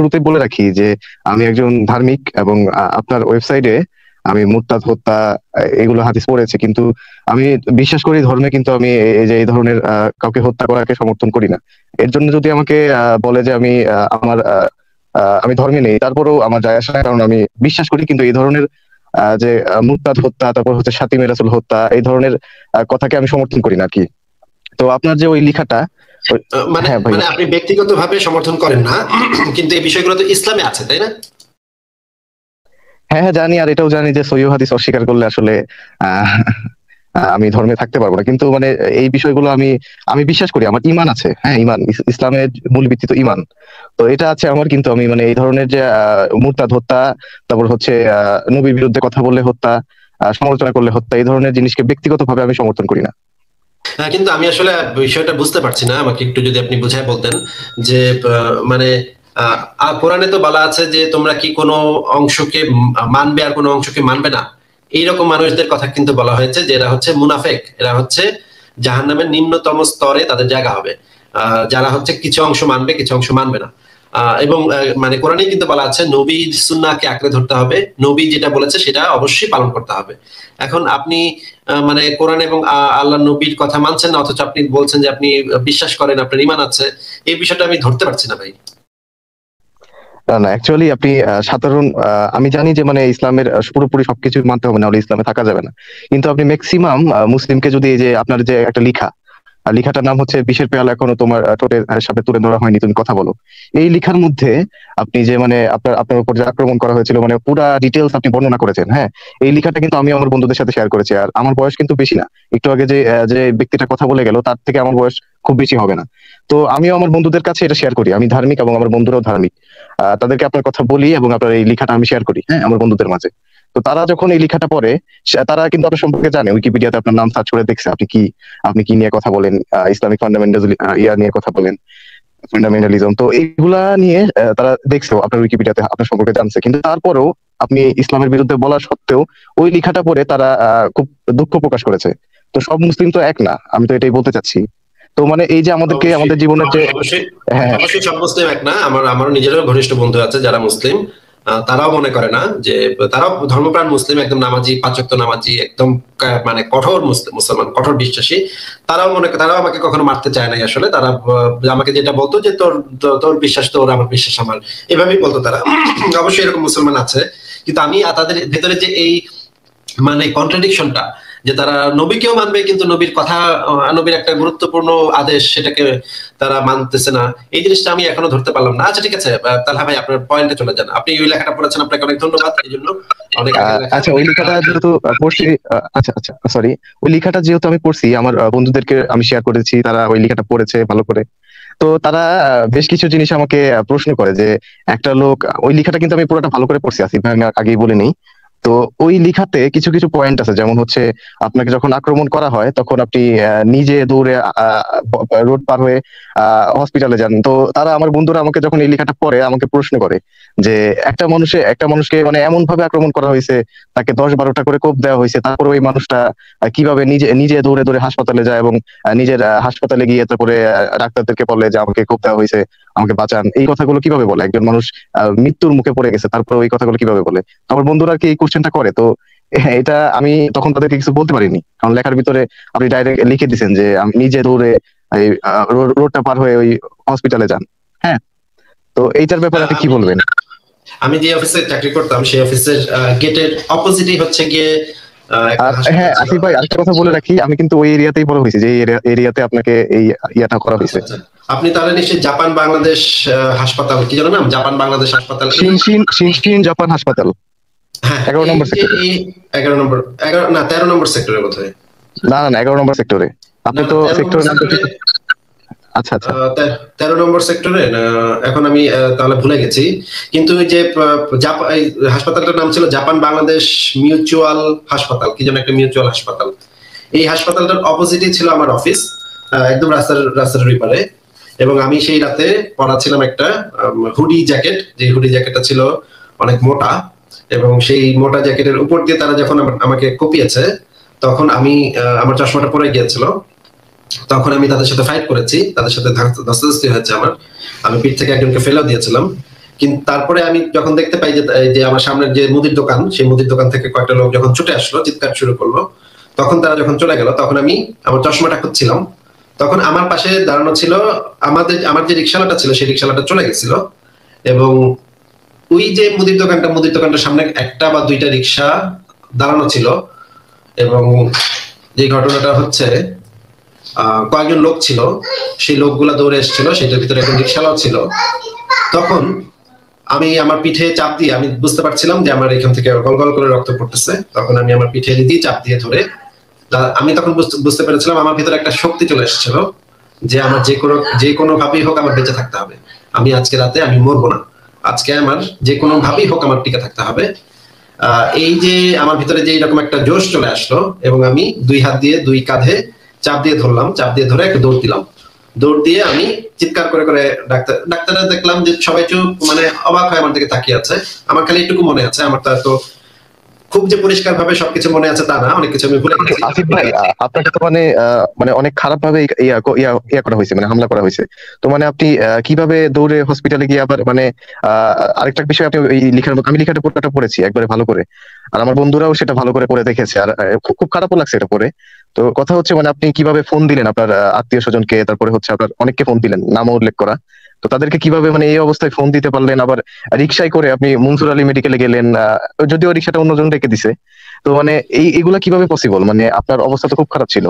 শুরুতেই বলে রাখি যে আমি একজন ধার্মিক, এবং আপনার ওয়েবসাইটে আমি মুরতাদ হত্যা এগুলো হাদিস পড়েছি, কিন্তু আমি বিশ্বাস করি ধর্মে, কিন্তু আমি এই যে এই ধরনের কাউকে হত্যা করাকে সমর্থন করি না। এর জন্য যদি আমাকে বলে যে আমি আমি ধর্মে নেই, তারপরেও আমার যায় আসে না, কারণ আমি বিশ্বাস করি। কিন্তু এই ধরনের যে মুরতাদ হত্যা, তারপর হচ্ছে সাতিমে রাসূল হত্যা, এই ধরনের কথাকে আমি সমর্থন করি না আর কি। তো আপনার যে ওই লেখাটা, মানে হ্যাঁ ভাই, মানে আপনি ব্যক্তিগতভাবে সমর্থন করেন না, কিন্তু এই বিষয়গুলো তো ইসলামে আছে, তাই না? হ্যাঁ হ্যাঁ জানি, আর এটাও জানি যে সহিহ হাদিস অস্বীকার করলে আসলে আহ আমি ধর্মে থাকতে পারবো না। কিন্তু মানে এই বিষয়গুলো আমি আমি বিশ্বাস করি, আমার ইমান আছে। হ্যাঁ, ইমান ইসলামের মূল ভিত্তি তো ইমান। তো এটা আছে আমার, কিন্তু আমি মানে এই ধরনের যে মুরতাদ হত্যা, তারপর হচ্ছে নবীর বিরুদ্ধে কথা বললে হত্যা, সমালোচনা করলে হত্যা, এই ধরনের জিনিসকে ব্যক্তিগতভাবে আমি সমর্থন করি না। কিন্তু আমি আসলে বিষয়টা বুঝতে পারছি না, আমাকে একটু যদি আপনি বুঝায় বলতেন যে মানে কোরআনে তো বলা আছে যে তোমরা কি কোনো অংশকে মানবে আর কোনো অংশকে মানবে না, এইরকম মানুষদের কথা কিন্তু বলা হয়েছে যে এরা হচ্ছে মুনাফেক, এরা হচ্ছে জাহান্নামের নিম্নতম স্তরে তাদের জায়গা হবে। যারা হচ্ছে কিছু অংশ মানবে কিছু অংশ মানবে না। এবং মানে কোরআনে কিন্তু বলা আছে নবী সুন্নাহকে আঁকড়ে ধরতে হবে, নবী যেটা বলেছে সেটা অবশ্যই পালন করতে হবে। এখন আপনি মানে কোরআন এবং আল্লাহ নবীর কথা মানছেন না, অথচ আপনি বলছেন যে আপনি বিশ্বাস করেন, আপনার ঈমান আছে। এই বিষয়টা আমি ধরতে পারছি না ভাই। না না, অ্যাকচুয়ালি আপনি সাধারণ আমি জানি যে মানে ইসলামের পুরোপুরি সবকিছু মানতে হবে না, হলে ইসলামে থাকা যাবে না। কিন্তু আপনি ম্যাক্সিমাম মুসলিমকে যদি এই যে আপনার যে একটা লেখা, আর লেখাটার নাম হচ্ছে বিষের পেয়ালা এখনো তোমার ঠোঁটের সামনে তুলে ধরা হয়নি, তুমি কথা বলো, এই লেখার মধ্যে আপনি যে মানে আপনার আপনার উপর যে আক্রমণ করা হয়েছিল, মানে পুরা ডিটেলস আপনি বর্ণনা করেছেন। হ্যাঁ, এই লেখাটা কিন্তু আমি আমার বন্ধুদের সাথে শেয়ার করেছি, আর আমার বয়স কিন্তু বেশি না। একটু আগে যে যে ব্যক্তিটা কথা বলে গেল, তার থেকে আমার বয়স খুব বেশি হবে না। তো আমিও আমার বন্ধুদের কাছে এটা শেয়ার করি, আমি ধার্মিক এবং আমার বন্ধুরাও ধার্মিক। তাদেরকে আপনার কথা বলি এবং আপনার এই লেখাটা আমি শেয়ার করি, হ্যাঁ, আমার বন্ধুদের মাঝে। তো তারা যখন এই লেখাটা পড়ে, তারা কিন্তু আপনার সম্পর্কে জানে, উইকিপিডিয়াতে আপনার নাম সার্চ করে দেখছে আপনি কি নিয়ে কথা বলেন, ইসলামিক ফান্ডামেন্টাল নিয়ে কথা বলেন, ফান্ডামেন্টালিজম, তো এইগুলা নিয়ে তারা দেখছে, আপনার উইকিপিডিয়াতে আপনার সম্পর্কে জানছে। কিন্তু তারপরেও আপনি ইসলামের বিরুদ্ধে বলা সত্ত্বেও ওই লেখাটা পড়ে তারা খুব দুঃখ প্রকাশ করেছে। তো সব মুসলিম তো এক না, আমি তো এটাই বলতে চাচ্ছি। তো মানে এই যে আমাদেরকে আমাদের জীবনের যে, হ্যাঁ অবশ্যই সব মুসলিম এক না, আমার নিজেরও ঘনিষ্ঠ বন্ধু আছে যারা মুসলিম, তারাও মনে করে না যে, তারাও ধর্মপ্রাণ মুসলিম, একদম নামাজি, 5 ওয়াক্ত নামাজি, একদম মানে কঠোর মুসলমান, কঠোর বিশ্বাসী। তারাও আমাকে কখনো মারতে চায় নাই আসলে। তারা আমাকে যেটা বলতো যে তোর তোর বিশ্বাস তোর, আমার বিশ্বাস আমার, এভাবেই বলতো তারা। অবশ্যই এরকম মুসলমান আছে, কিন্তু আমি তাদের ভেতরে যে এই মানে কন্ট্রাডিকশনটা, যে তারা নবীকেও মানবে কিন্তু নবীর কথা, নবীর একটা গুরুত্বপূর্ণ আদেশ, সেটাকে তারা মানতেছে না, এই জিনিসটা আমি এখনো ধরতে পারলাম না। আচ্ছা ঠিক আছে, তাহলে ভাই আপনার পয়েন্টে চলে যান। আপনি ওই লেখাটা পড়েছেন, আপনাকে অনেক ধন্যবাদ এই জন্য, অনেক আগের লেখা। আচ্ছা, ওই লেখাটা যেহেতু পড়ছি, আচ্ছা আচ্ছা সরি, ওই লেখাটা যেহেতু আমি পড়ছি, আমার বন্ধুদেরকে আমি শেয়ার করেছি, তারা ওই লেখাটা পড়েছে ভালো করে। তো তারা বেশ কিছু জিনিস আমাকে প্রশ্ন করে যে, একটা লোক, ওই লেখাটা কিন্তু আমি পুরোটা ভালো করে পড়ছি আসিফ ভাই, আমি আগেই বলে নেই। তো ওই লেখাতে কিছু কিছু পয়েন্ট আছে, যেমন হচ্ছে আপনাকে যখন আক্রমণ করা হয় তখন আপনি নিজে দৌড়ে রোড পার হয়ে হসপিটালে যান। তো তারা, আমার বন্ধুরা আমাকে যখন এই লেখাটা পড়ে আমাকে প্রশ্ন করে যে, একটা মানুষকে মানে এমন ভাবে আক্রমণ করা হয়েছে, তাকে 10-12টা করে কোপ দেওয়া হয়েছে, তারপরে ওই মানুষটা কিভাবে নিজে নিজে দৌড়ে দৌড়ে হাসপাতালে যায়, এবং নিজের হাসপাতালে গিয়ে তারপরে ডাক্তারদেরকে বলে যে আমাকে কোপ দেওয়া হয়েছে, আমাকে বাঁচান। এই কথাগুলো কিভাবে বলে? একজন মানুষ মৃত্যুর মুখে পড়ে গেছে, তারপরে ওই কথাগুলো কিভাবে বলে? আমার বন্ধুরা আর কি এই কোশ্চেনটা করে। তো এটা আমি তখন তাদেরকে কিছু বলতে পারিনি, কারণ লেখার ভিতরে আপনি ডাইরেক্ট লিখে দিচ্ছেন যে আমি নিজে দৌড়ে এই রোডটা পার হয়ে ওই হসপিটালে যান। হ্যাঁ, তো এইটার ব্যাপারে আপনি কি বলবেন? আমি যে অফিসে চাকরি করতাম সেই অফিসের গেটের অপোজিটই হচ্ছে গিয়ে হ্যাঁ আসিফ ভাই, আরেকটা কথা বলে রাখি, আমি কিন্তু ওই এরিয়াতেই বড় হয়েছি, যে এরিয়াতে আপনাকে এই ইয়াটা করা হয়েছে। আপনি তাহলে নিশ্চয়ই জাপান বাংলাদেশ হাসপাতাল, কি জানো নাম, জাপান বাংলাদেশ হাসপাতাল, শিনশিন জাপান হাসপাতাল, হ্যাঁ 11 নম্বর সেক্টরে। 11 নম্বর, 11 না 13 নম্বর সেক্টরে বোধহয়। না না, 11 নম্বর সেক্টরে। আপনি তো সেক্টর নাম, আচ্ছা আচ্ছা 13 নম্বর সেক্টরে। এখন আমি তাহলে ভুলে গেছি, কিন্তু ওই যে হাসপাতালটার নাম ছিল জাপান বাংলাদেশ মিউচুয়াল হাসপাতাল, কি যেন একটা মিউচুয়াল হাসপাতাল। এই হাসপাতালটার অপোজিটে ছিল আমার অফিস, একদম রাস্তার ওই পারে। এবং আমি সেই রাতে পরাছিলাম একটা হুডি জ্যাকেট, যে হুডি জ্যাকেটটা ছিল অনেক মোটা, এবং সেই মোটা জ্যাকেটের উপর দিয়ে তারা যখন আমাকে কপিয়েছে, তখন আমি আমার চশমাটা পরে গিয়েছিল, তখন আমি তাদের সাথে ফাইট করেছি, তাদের সাথে ধস্তাধস্তি হয়েছে আমার, আমি পিঠ থেকে একজনকে ফেলেও দিয়েছিলাম। কিন্তু তারপরে আমি যখন দেখতে পাই যে যে আমার সামনের যে মুদির দোকান, সেই মুদির দোকান থেকে কয়েকটা লোক যখন ছুটে আসলো, চিৎকার শুরু করলো, তখন তারা যখন চলে গেল, তখন আমি আমার চশমাটা খুঁজছিলাম। তখন আমার পাশে দাঁড়ানো ছিল আমার যে রিক্সাওয়ালাটা ছিল, সেই রিক্সাওয়ালাটা চলে গেছিল, এবং ওই যে মুদির দোকানটার সামনে একটা বা দুইটা রিক্সা দাঁড়ানো ছিল, এবং যে ঘটনাটা হচ্ছে কয়েকজন লোক ছিল, সেই লোকগুলা দৌড়ে এসেছিল, সেটার ভিতরে একজন রিক্সাওয়ালাও ছিল। তখন আমি আমার পিঠে চাপ দিয়ে, আমি বুঝতে পারছিলাম যে আমার এখান থেকে গল করে রক্ত পড়তেছে, তখন আমি আমার পিঠে দিয়ে চাপ দিয়ে ধরে, আমি তখন বুঝতে পেরেছিলাম আমার ভিতরে একটা শক্তি চলে এসেছিল যে আমার যে কোনো ভাবেই হোক আমার বেঁচে থাকতে হবে, আমি আজকে রাতে আমি মরবো না, আজকে আমার যে কোনো ভাবেই হোক আমার টিকে থাকতে হবে। এই যে আমার ভিতরে যে এরকম একটা জোশ চলে আসলো, এবং আমি দুই হাত দিয়ে দুই কাঁধে চাপ দিয়ে ধরলাম, চাপ দিয়ে ধরে একটা দৌড় দিলাম। দৌড় দিয়ে আমি চিৎকার করে করে ডাক্তাররা দেখলাম যে সবাই চুপ, মানে অবাক হয়ে আমার দিকে তাকিয়ে আছে। আমার খালি এটুকু মনে আছে, আমার তো খুব যে পরিষ্কার ভাবে সবকিছু মনে আছে তা না, অনেক কিছু আমি ভুলে গেছি। আসিফ ভাই, আপনাকে তো মানে অনেক খারাপ ভাবে ইয়া করা হয়েছে, মানে হামলা করা হয়েছে। তো মানে আপনি কিভাবে দৌড়ে হসপিটালে গিয়ে আবার মানে আরেকটা বিষয়, আপনি এই আমি লেখাটা পুরোটা পড়েছি একবারে ভালো করে, আর আমার বন্ধুরাও সেটা ভালো করে পড়ে দেখেছে, আর খুব খারাপও লাগছে এটা পড়ে। তো কথা হচ্ছে মানে আপনি কিভাবে ফোন দিলেন আপনার আত্মীয় স্বজনকে, তারপরে হচ্ছে আপনার অনেককে ফোন দিলেন, নামও উল্লেখ করা, তো তাদেরকে কিভাবে মানে এই অবস্থায় ফোন দিতে পারলেন? আবার রিক্সায় করে আপনি মনসুর আলী মেডিকেলে গেলেন, যদিও রিক্সাটা অন্যজন রেখে দিছে। তো মানে এগুলা কিভাবে পসিবল? মানে আপনার অবস্থা তো খুব খারাপ ছিল।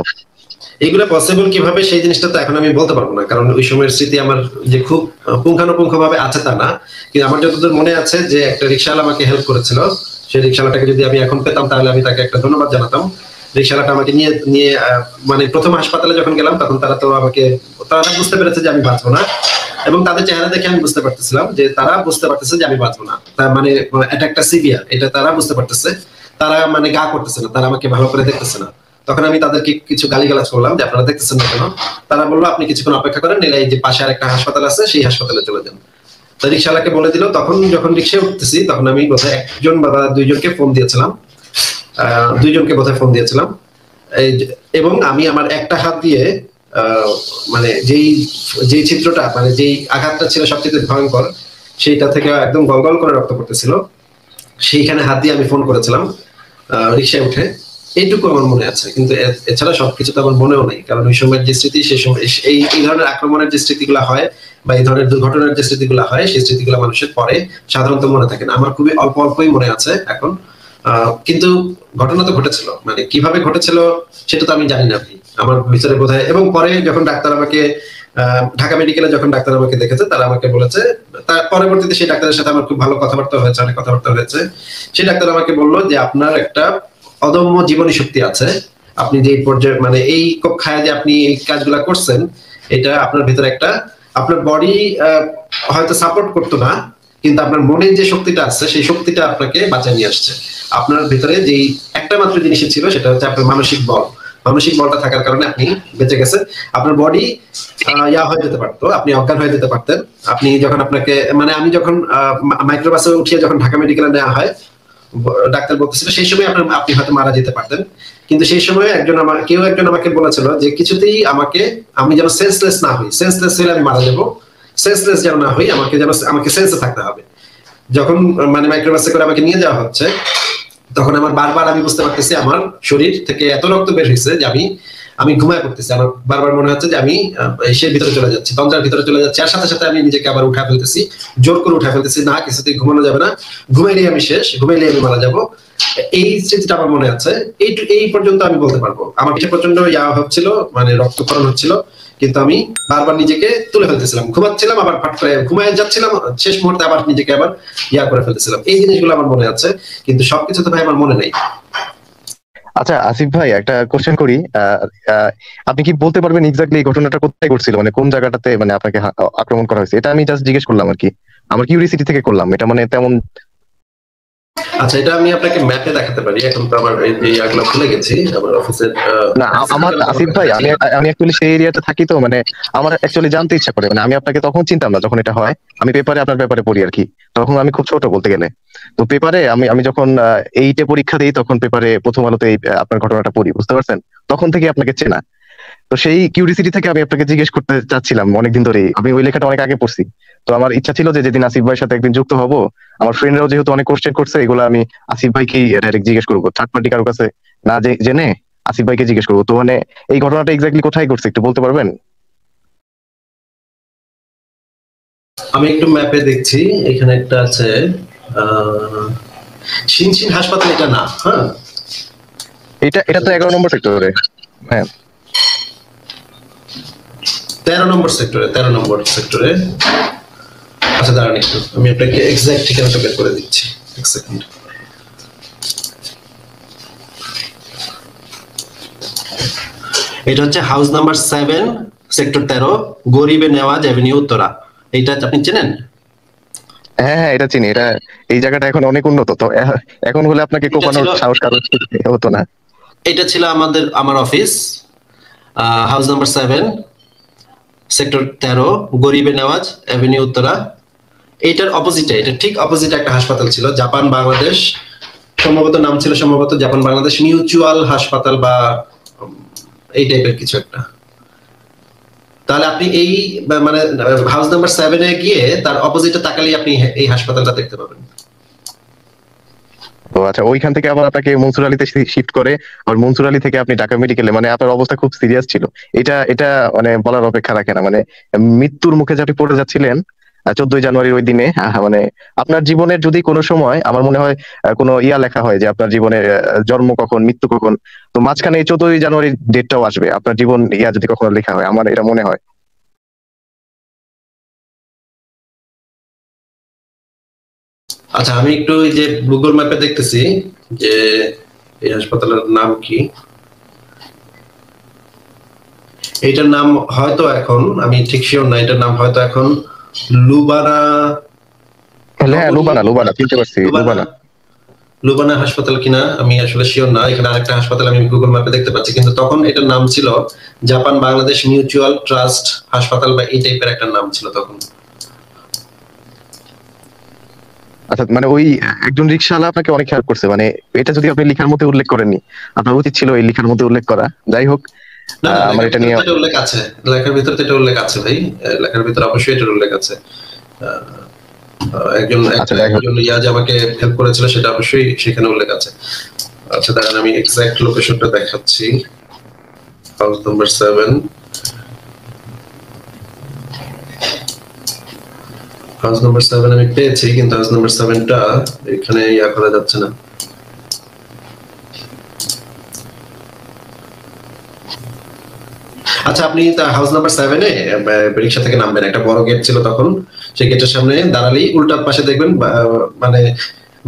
এগুলো পসিবল কিভাবে সেই জিনিসটা তো এখন আমি বলতে পারবো না, কারণ ওই সময়ের স্মৃতি আমার যে খুব পুঙ্খানুপুঙ্খ ভাবে আছে তা না, কিন্তু আমার যতদূর মনে আছে যে একটা রিক্সাওয়ালা আমাকে হেল্প করেছিল। সেই রিক্সাওয়ালাটাকে যদি আমি এখন পেতাম তাহলে আমি তাকে একটা ধন্যবাদ জানাতাম। রিক্সাওয়ালাটা আমাকে নিয়ে নিয়ে মানে প্রথম হাসপাতালে যখন গেলাম, তখন তারা বুঝতে পেরেছে যে আমি বাঁচবো না, এবং তাদের চেহারা দেখে আমি বুঝতে পারতেছিলাম যে তারা বুঝতে পারতেছে যে আমি বাঁচবো না। তার মানে এটা একটা সিভিয়ার, এটা তারা বুঝতে পারতেছে। তারা মানে গা করতেছে না, তারা আমাকে ভালো করে দেখতেছে না। তখন আমি তাদেরকে কিছু গালিগালাজ করলাম যে আপনারা দেখতেছেন না কেন। তারা বললো আপনি কিছুক্ষণ অপেক্ষা করেন, এই যে পাশে আর একটা হাসপাতাল আছে, সেই হাসপাতালে চলে যান। তো রিক্সাওয়ালাকে বলে দিল। তখন যখন রিক্সায় উঠতেছি, তখন আমি বোধহয় একজন বা দুইজনকে ফোন দিয়েছিলাম, এবং আমি আমার একটা হাত দিয়ে মানে যেই চিত্রটা, মানে যেই আঘাতটা ছিল সবচেয়ে ভয়ঙ্কর, সেইটা থেকে একদম গল করে রক্ত পড়তেছিল, সেইখানে হাত দিয়ে আমি ফোন করেছিলাম রিক্সায় উঠে। এইটুকু আমার মনে আছে, কিন্তু এছাড়া সবকিছু তো আমার মনেও নেই, কারণ ওই সময়ের যে স্মৃতি, সেই সময় এই ধরনের আক্রমণের যে স্মৃতিগুলো হয় বা এই ধরনের দুর্ঘটনার যে স্মৃতিগুলো হয়, সেই স্মৃতিগুলো মানুষের পরে সাধারণত মনে থাকে না। আমার খুবই অল্পই মনে আছে এখন, কিন্তু ঘটনা তো ঘটেছিল, মানে কিভাবে ঘটেছিল সেটা তো আমি জানি না। আমার ভিতরে বোধহয়, এবং পরে যখন ডাক্তার আমাকে ঢাকা মেডিকেলে যখন ডাক্তার আমাকে দেখেছে, তারা আমাকে বলেছে, তার পরবর্তীতে সেই ডাক্তারের সাথে আমার খুব ভালো কথাবার্তা হয়েছে, অনেক কথাবার্তা হয়েছে। সেই ডাক্তার আমাকে বললো যে আপনার একটা অদম্য জীবনী শক্তি আছে, আপনি যে পর্যায়ে মানে এই কক্ষায় যে আপনি এই কাজগুলা করছেন, এটা আপনার ভিতরে একটা, আপনার বডি হয়তো সাপোর্ট করতো না, কিন্তু আপনার মনের যে শক্তিটা আছে, সেই শক্তিটা আপনাকে বাঁচিয়ে নিয়ে আসছে। আপনার ভিতরে যেই একটা মাত্র জিনিস ছিল, সেটা হচ্ছে আপনার মানসিক বল। মানসিক বলটা থাকার কারণে আপনি বেঁচে গেছেন। আপনার বডি হয়ে যেতে পারতো, আপনি অজ্ঞান হয়ে যেতে পারতেন। আপনি যখন আপনাকে, মানে আমি যখন মাইক্রোবাসে উঠিয়ে যখন ঢাকা মেডিকেলে নেওয়া হয়, ডাক্তার বলতেছিল সেই সময় আপনি হয়তো মারা যেতে পারতেন। কিন্তু সেই সময় কেউ একজন আমাকে বলেছিল যে কিছুতেই আমি যেন সেন্সলেস না হই, সেন্সলেস হলে আমি মারা যাবো, সেন্সলেস যেন না হই, আমাকে সেন্সে থাকতে হবে। যখন মানে মাইক্রোবাসে করে আমাকে নিয়ে যাওয়া হচ্ছে, তখন আমার বারবার আমি বুঝতে পারতেছি আমার শরীর থেকে এত রক্ত বের হয়েছে যে আমি ঘুমায় পড়তেছি। আমার বারবার মনে হচ্ছে যে আমি এসের ভিতরে চলে যাচ্ছি, তন্ত্রের ভিতরে চলে যাচ্ছি, আর সাথে সাথে আমি নিজেকে আবার উঠা ফেলতেছি, জোর করে উঠা ফেলতেছি, না কিছুতেই ঘুমানো যাবে না, ঘুমাইলেই আমি শেষ, ঘুমাইলেই আমি মারা যাবো। এই স্মৃতিটা আমার মনে আছে। এই পর্যন্ত আমি বলতে পারবো। আমার পিঠে প্রচন্ড হচ্ছিল, মানে রক্তক্ষরণ হচ্ছিল, কিন্তু আমি বারবার নিজেকে তুলে ফেলতেছিলাম, ঘুমাচ্ছিলাম, আবার ফাট করে ঘুমায় যাচ্ছিলাম, শেষ মুহূর্তে আবার নিজেকে আবার করে ফেলতেছিলাম। এই জিনিসগুলো আমার মনে আছে, কিন্তু সবকিছু তো ভাই আমার মনে নেই। আচ্ছা আসিফ ভাই, একটা কোশ্চেন করি। আপনি কি বলতে পারবেন এক্স্যাক্টলি এই ঘটনাটা কোথায় ঘটছিল, মানে কোন জায়গাটাতে মানে আপনাকে আক্রমণ করা হয়েছে? এটা আমি জাস্ট জিজ্ঞেস করলাম আর কি, আমার কিউরিয়াসিটি থেকে করলাম এটা, মানে তেমন। আচ্ছা, এটা আমি আপনাকে ম্যাপে দেখাতে পারি, এখন তো আমার এই এগুলো ভুলে গেছি আমার অফিসের। না আমার আসিফ ভাই, আমি অ্যাকচুয়ালি সেই এরিয়াতে থাকি, তো মানে আমার অ্যাকচুয়ালি জানতে ইচ্ছা করে। মানে আমি আপনাকে তখন চিনতাম না যখন এটা হয়, আমি পেপারে আপনার ব্যাপারে পড়ি আর কি, তখন আমি খুব ছোট বলতে গেলে। তো পেপারে আমি যখন 8-এ পরীক্ষা দিই, তখন পেপারে প্রথম আলোতে আপনার ঘটনাটা পড়ি, বুঝতে পারছেন? তখন থেকে আপনাকে চেনা। তো সেই কিউরিসিটি থেকে আমি আপনাকে জিজ্ঞেস করতে চাচ্ছিলাম অনেকদিন ধরেই, আমি ওই লেখাটা অনেক আগে পড়ছি। তো আমার ইচ্ছা ছিল যে যেদিন আসিফ ভাইয়ের সাথে একদিন যুক্ত হব, আমার ফ্রেন্ডরাও যেহেতু অনেক কোশ্চেন করছে, এগুলো আমি আসিফ ভাইকেই ডাইরেক্ট জিজ্ঞেস করবো, থার্ড পার্টি কারো কাছে না জেনে আসিফ ভাইকে জিজ্ঞেস করবো। তো মানে এই ঘটনাটা এক্স্যাক্টলি কোথায় ঘটছে একটু বলতে পারবেন? আমি একটু ম্যাপে দেখছি, এখানে একটা আছে শিনচিন হাসপাতাল, এটা না? হ্যাঁ, এটা এটা তো 11 নম্বর সেক্টরে। হ্যাঁ, 13 নম্বর সেক্টরে, 13 নম্বর সেক্টরে। আচ্ছা দাঁড়ান একটু, আমি আপনাকে এক্সাক্ট ঠিকানাটা বের করে দিচ্ছি, এক সেকেন্ড। এটা হচ্ছে হাউস নাম্বার 7, সেক্টর 13, গরিবে নেওয়াজ এভিনিউ, উত্তরা। এইটা আপনি চেনেন? হ্যাঁ, হ্যাঁ, এটা চিনি। এটা এই জায়গাটা এখন অনেক উন্নত তো, এখন হলে আপনাকে এটা কোপানোর ছিল সাহস কারো হতো না। এটা ছিল আমার অফিস, হাউস নাম্বার 7, সেক্টর 13, গরিবে নেওয়াজ এভিনিউ, উত্তরা। এইটার অপোজিটে, এটা ঠিক অপোজিটে একটা হাসপাতাল ছিল, জাপান বাংলাদেশ, সম্ভবত নাম ছিল সম্ভবত জাপান বাংলাদেশ মিউচুয়াল হাসপাতাল বা এই টাইপের কিছু একটা। তাহলে আপনি এই মানে হাউস নাম্বার 7-এ গিয়ে তার অপোজিটে তাকালেই আপনি এই হাসপাতালটা দেখতে পাবেন। তো আচ্ছা, ওইখান থেকে আবার আপনাকে মনসুর আলীতে শিফট করে, আর মনসুর আলী থেকে আপনি ঢাকা মেডিকেলে, মানে আপনার অবস্থা খুব সিরিয়াস ছিল। এটা এটা মানে বলার অপেক্ষা রাখে না, মানে মৃত্যুর মুখে যে আপনি পড়ে যাচ্ছিলেন 14ই জানুয়ারির ওই দিনে। মানে আপনার জীবনের যদি কোনো সময় আমার মনে হয় কোনো ইয়া লেখা হয় যে আপনার জীবনের জন্ম কখন মৃত্যু কখন, তো মাঝখানে এই 14ই জানুয়ারির ডেটটাও আসবে আপনার জীবন ইয়া যদি কখনো লেখা হয়, আমার এটা মনে হয়। আচ্ছা, আমি একটু এই যে গুগল ম্যাপে দেখতেছি যে এই হাসপাতালের নাম কি। এইটার নাম হয়তো এখন, আমি ঠিক শিওর না, এটার নাম হয়তো এখন লুবানা হ্যাঁ, নগরী, লুবানা, লুবানা চিনতে পারছি, লুবানা লুবানা। লুবানা হাসপাতাল কিনা আমি আসলে শিওর না। এখানে আরেকটা হাসপাতাল আমি গুগল ম্যাপে দেখতে পাচ্ছি, কিন্তু তখন এটার নাম ছিল জাপান বাংলাদেশ মিউচুয়াল ট্রাস্ট হাসপাতাল বা এই টাইপের একটা নাম ছিল তখন। আচ্ছা, মানে ওই একজন রিক্সাওয়ালা আপনাকে অনেক হেল্প করছে, মানে এটা যদি আপনি লেখার মধ্যে উল্লেখ করেননি, আপনার উচিত ছিল এই লেখার মধ্যে উল্লেখ করা। যাই হোক, না না, আমার লেখার এটা ভিতরে নিয়ে। তো এটা উল্লেখ আছে, লেখার ভিতরে তো এটা উল্লেখ আছে ভাই, লেখার ভিতরে অবশ্যই এটার উল্লেখ আছে। একজন আচ্ছা, যাই হোক। একজন যে আমাকে হেল্প করেছিল সেটা অবশ্যই সেখানে উল্লেখ আছে। আচ্ছা দাঁড়ান, আমি এক্সাক্ট লোকেশনটা দেখাচ্ছি। হাউস নাম্বার 7, হাউস নাম্বার 7 আমি পেয়েছি, কিন্তু হাউস নাম্বার 7টা এখানে ইয়া করা যাচ্ছে না। আচ্ছা, আপনি হাউস নাম্বার 7-এ রিক্সা থেকে নামবেন, একটা বড় গেট ছিল তখন, সেই গেটের সামনে দাঁড়ালেই উল্টার পাশে দেখবেন মানে